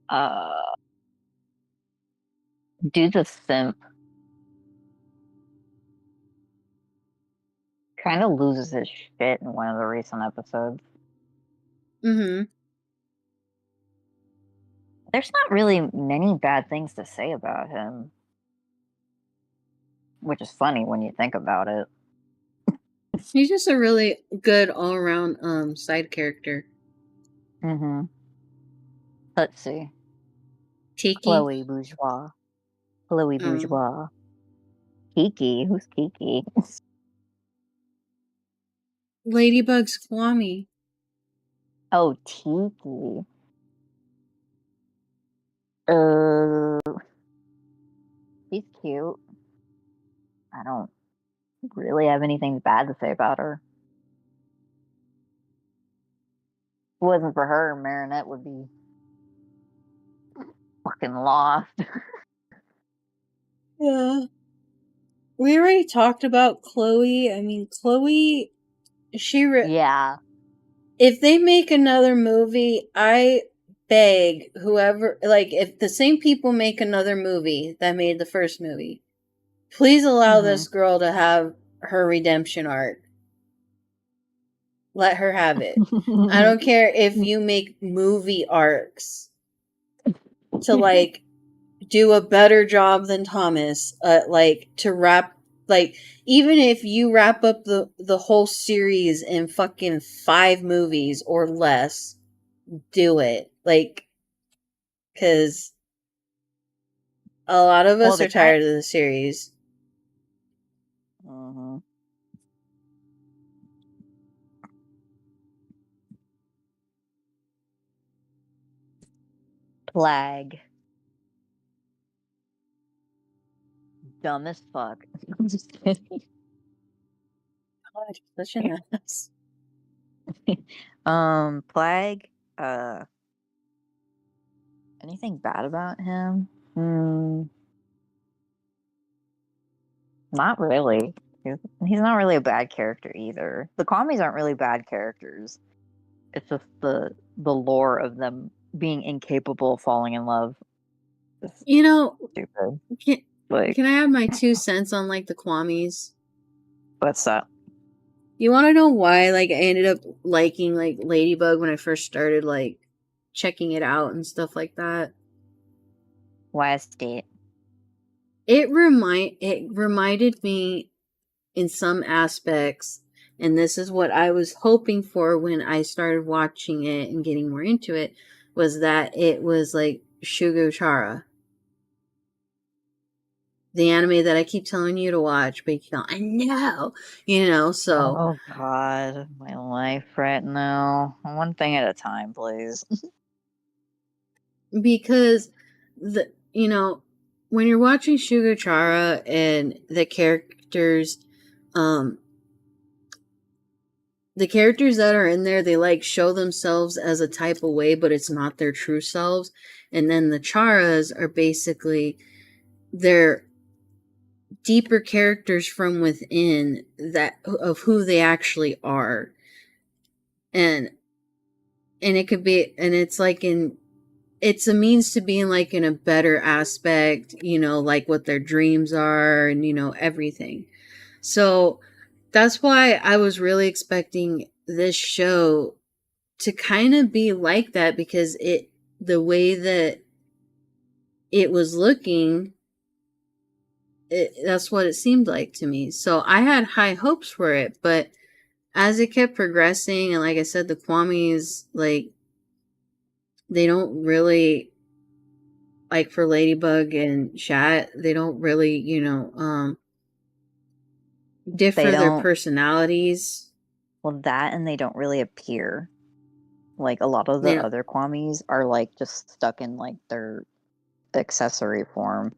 uh, Dude's a simp. Kind of loses his shit in one of the recent episodes. Mm-hmm. There's not really many bad things to say about him, which is funny when you think about it. He's just a really good all around side character. Mm-hmm. Let's see. Tiki. Chloe Bourgeois. Chloe Um, Bourgeois. Kiki. Who's Kiki? Ladybug's Kwame. Oh, Tiki. Uh, she's cute. I don't really have anything bad to say about her. If it wasn't for her, Marinette would be fucking lost. Yeah. We already talked about Chloe. I mean, Chloe, Yeah. if they make another movie, I beg whoever, like, if the same people make another movie that made the first movie, please allow Mm-hmm. this girl to have her redemption arc. Let her have it. I don't care if you make movie arcs to, like, do a better job than Thomas, like, to wrap, like, even if you wrap up the whole series in fucking 5 movies or less, do it. Like, because a lot of Well, us they are kind. tired of the series. Mm-hmm. Plague. Dumb as fuck. I'm just kidding. God, such an ass. Plague. Uh, Anything bad about him? Hmm. Not really. He's not really a bad character either. The commies aren't really bad characters. It's just the lore of them being incapable of falling in love is You know, stupid. can, Like, can I have my 2 cents on, like, the Kwamis? what's that? You want to know why, like, I ended up liking, like, Ladybug when I first started, like, checking it out and stuff like that? Why is state? It reminded me in some aspects, and this is what I was hoping for when I started watching it and getting more into it, was that it was like Shugo Chara, the anime that I keep telling you to watch, but you know, I know, so Oh God, my life right now. One thing at a time, please. because when you're watching Shugo Chara and um the characters that are in there, they like show themselves as a type of way, but it's not their true selves. And then the Charas are basically their deeper characters from within, that of who they actually are. And it could be, and it's like it's a means to being like in a better aspect, like what their dreams are and everything. So that's why I was really expecting this show to kind of be like that, because the way that it was looking, that's what it seemed like to me. So I had high hopes for it, but as it kept progressing, and like I said, the Kwamis, like, they don't really, like, for Ladybug and Shat, they don't really, They differ their don't. personalities. Well, that and they don't really appear. Like a lot of They the don't, other Kwamis are like just stuck in like their accessory form.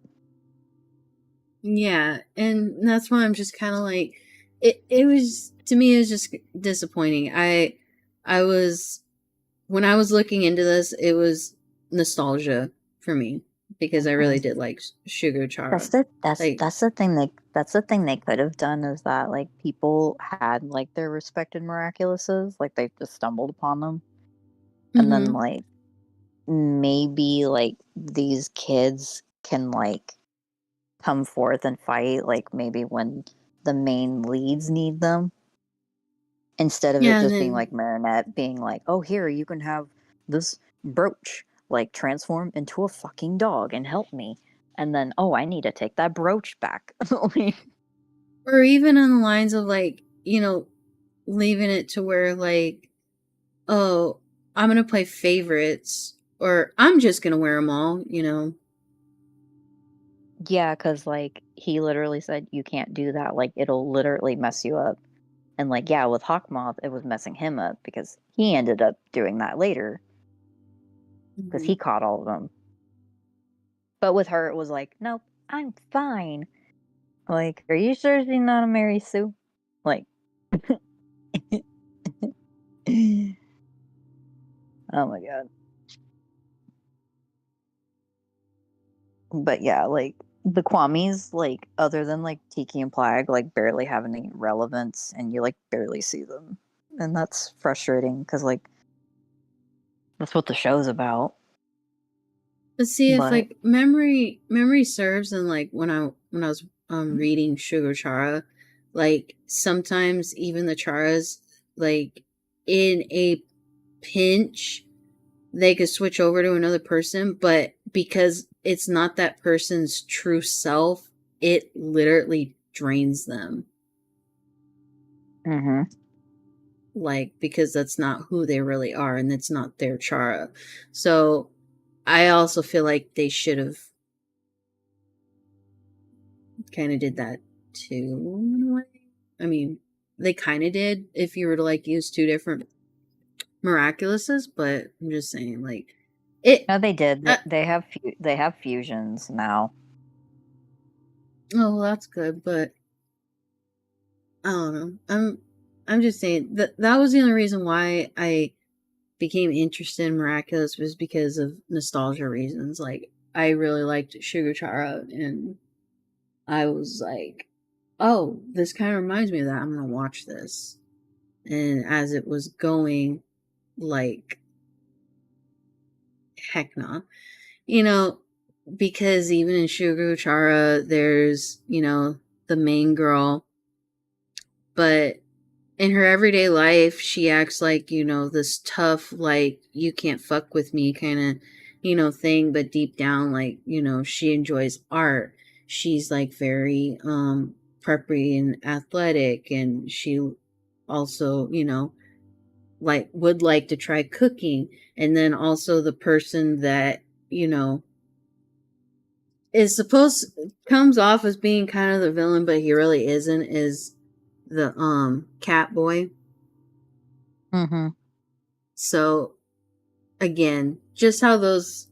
yeah, and that's why I'm just kind of like, it was, to me, it was just disappointing. I was, when I was looking into this, it was nostalgia for me, because I really Mhm. did like Sugar That's Chara. the that's Like, that's the thing they could have done is that like people had like their respected miraculouses, like they just stumbled upon them, and then mm-hmm. like maybe like these kids can like come forth and fight like maybe when the main leads need them, instead of it Yeah, and just being then like Marinette being like, oh, here you can have this brooch, like transform into a fucking dog and help me, and then oh, I need to take that brooch back. Like, or even on the lines of, like, leaving it to where, like, oh, I'm going to play favorites, or I'm just going to wear them all. Yeah, because like he literally said you can't do that. Like it'll literally mess you up. And like yeah, with Hawkmoth, it was messing him up because he ended up doing that later because Mm-hmm. he caught all of them. But with her, it was like, nope, I'm fine. Like, are you sure she's not a Mary Sue? Like, oh my god. But yeah, like the Kwamis, like other than like Tiki and Plag, like barely have any relevance, and you like barely see them, and that's frustrating because like that's what the show's about. Let's see if, But like, memory serves, and like when I was reading Sugar Chara, like sometimes even the Charas, like, in a pinch they could switch over to another person, but because it's not that person's true self, it literally drains them. mm-hmm. Like, because that's not who they really are, and it's not their Chara. So I also feel like they should have kind of did that too, in a way. I mean, they kind of did if you were to like use two different Miraculouses, but I'm just saying, like, it. No, they did. Uh, They have fusions now. oh, well, that's good, but I don't know. I'm just saying that was the only reason why I became interested in Miraculous, was because of nostalgia reasons. Like, I really liked Sugar Chara, and I was like, oh, this kind of reminds me of that. I'm gonna watch this. And as it was going, like, heck nah. You know, because even in Sugar Chara, there's, the main girl, but in her everyday life, she acts like, this tough, like, you can't fuck with me kind of, thing. But deep down, like, she enjoys art. She's like very, preppy and athletic. And she also, like, would like to try cooking. And then also the person that, you know, is supposed comes off as being kind of the villain, but he really isn't, is the cat boy. Mm-hmm. So again, just how those,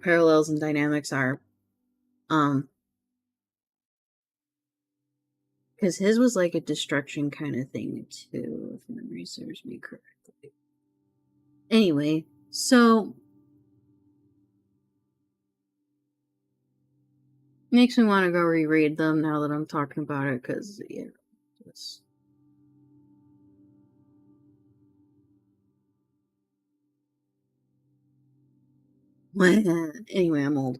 parallels and dynamics are. Um, because his was like a destruction kind of thing too, if memory serves me correctly. Anyway, so makes me want to go reread them now that I'm talking about it, because yeah, just anyway, I'm old.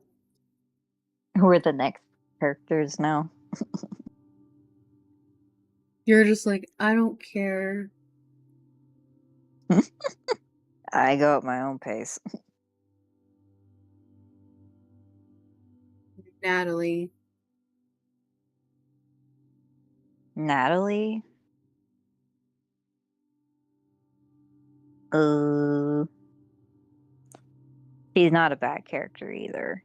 Who are the next characters now? You're just like, I don't care. I go at my own pace. Natalie. Natalie? Uh, she's not a bad character either.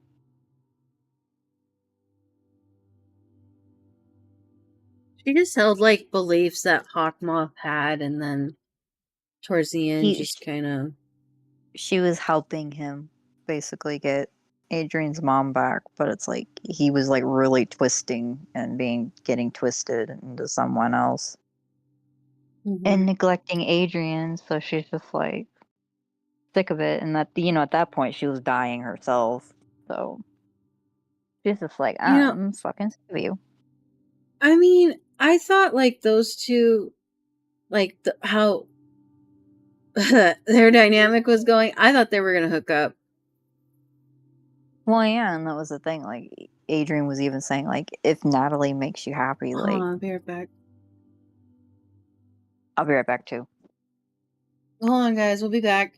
She just held like beliefs that Hawkmoth had, and then towards the end, He, just kind of. she was helping him basically get Adrian's mom back, but it's like he was like really twisting and getting twisted into someone else Mm-hmm. and neglecting Adrian. So she's just like sick of it, and that at that point she was dying herself. So she's just like, You know, I'm fucking sick of you. I mean, I thought like those two, like how their dynamic was going. I thought they were gonna hook up. Well, yeah, and that was the thing. Like Adrian was even saying, like, if Natalie makes you happy, Hold like on, I'll be right back. I'll be right back too. Hold on, guys. We'll be back.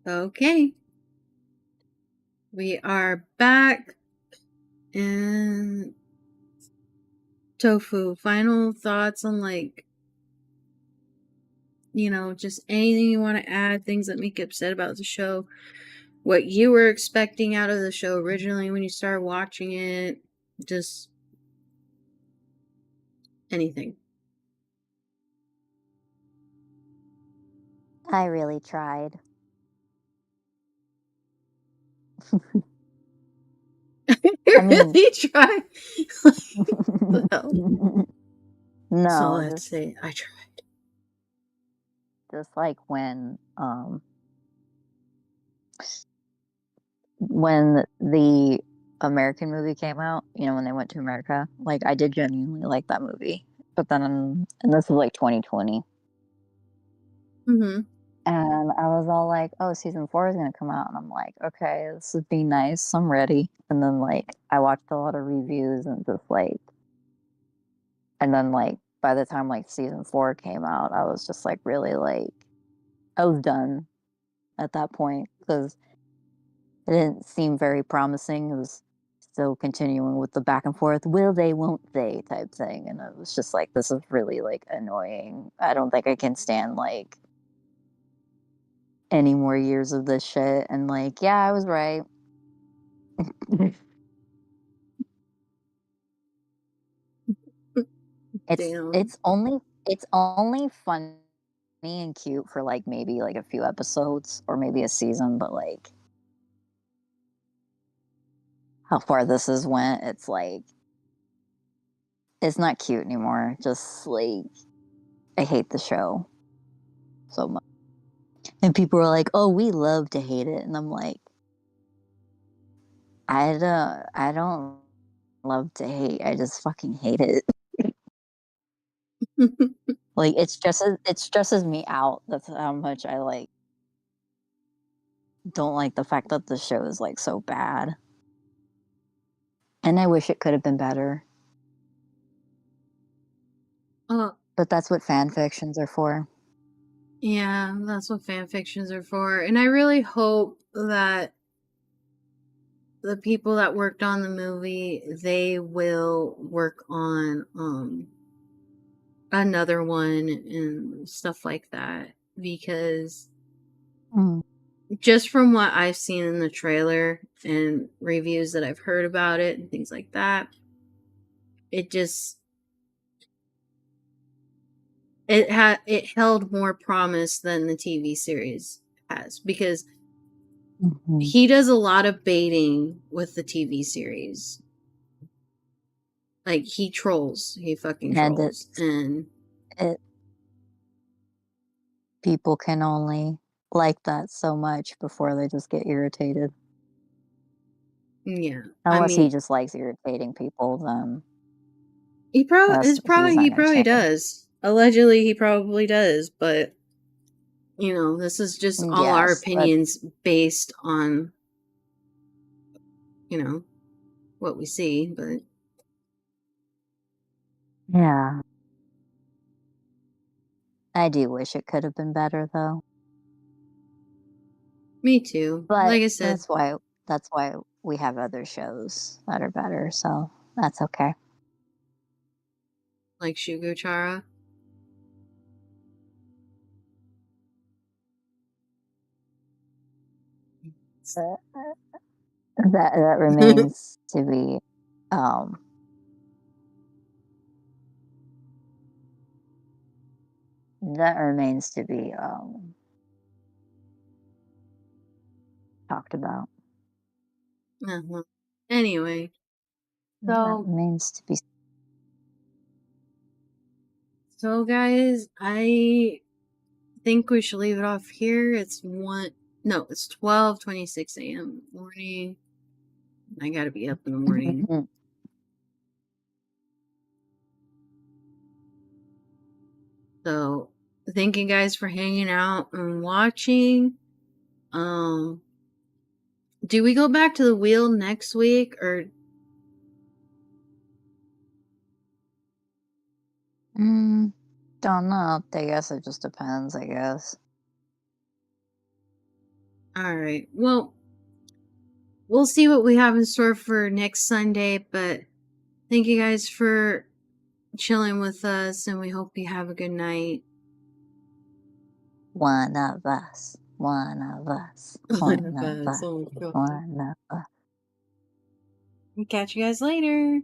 Okay. We are back. And Tofu, final thoughts on, like, just anything you want to add, things that make you upset about the show, what you were expecting out of the show originally when you started watching it, just anything. I really tried. You I mean, really try. Well, that's all no, I have to say. I tried. just like when the American movie came out, when they went to America, like I did genuinely like that movie. But then, and this was like 2020, Mm-hmm. and I was all like, "Oh, season 4 is gonna come out," and I'm like, "Okay, this would be nice. I'm ready." And then like I watched a lot of reviews and just like, and then like by the time like season 4 came out, I was just like really like I was done at that point because it didn't seem very promising. It was still continuing with the back and forth, will they, won't they type thing. And it was just like, this is really like annoying. I don't think I can stand like any more years of this shit. And like, yeah, I was right. it's Damn. it's only it's only funny and cute for like maybe like a few episodes or maybe a season, but like how far this has went, it's like it's not cute anymore. Just like I hate the show so much. And people were like, "Oh, we love to hate it," and I'm like, I don't love to hate. I just fucking hate it. Like it stresses me out. That's how much I like don't like the fact that the show is like so bad. And I wish it could have been better. uh, But that's what fan fictions are for. yeah, that's what fan fictions are for. And I really hope that the people that worked on the movie, they will work on another one and stuff like that, because Mm. just from what I've seen in the trailer and reviews that I've heard about it and things like that, it just it held more promise than the TV series has, because Mm-hmm. he does a lot of baiting with the TV series. Like, he fucking And trolls. And it people can only like that so much before they just get irritated. yeah, I Unless he mean, just likes irritating people, then he's he not going to probably change. does. Allegedly, he probably does, but this is just all our Yes, but opinions based on you know what we see. But yeah, I do wish it could have been better though. me too. But Like I said, that's why we have other shows that are better, so that's okay. like Shugo Chara. Uh, that remains to be um that remains to be talked about. Well, anyway, That so remains to be. guys, I think we should leave it off here. It's one. No, it's 12:26 a.m. morning. I gotta be up in the morning. So thank you guys for hanging out and watching. Um, do we go back to the wheel next week, or Mm, don't know. I guess it just depends. I guess. All right. Well, we'll see what we have in store for next Sunday, but thank you guys for chilling with us, and we hope you have a good night. One of us. One of us. One of us. Oh, God. One of us. Catch you guys later.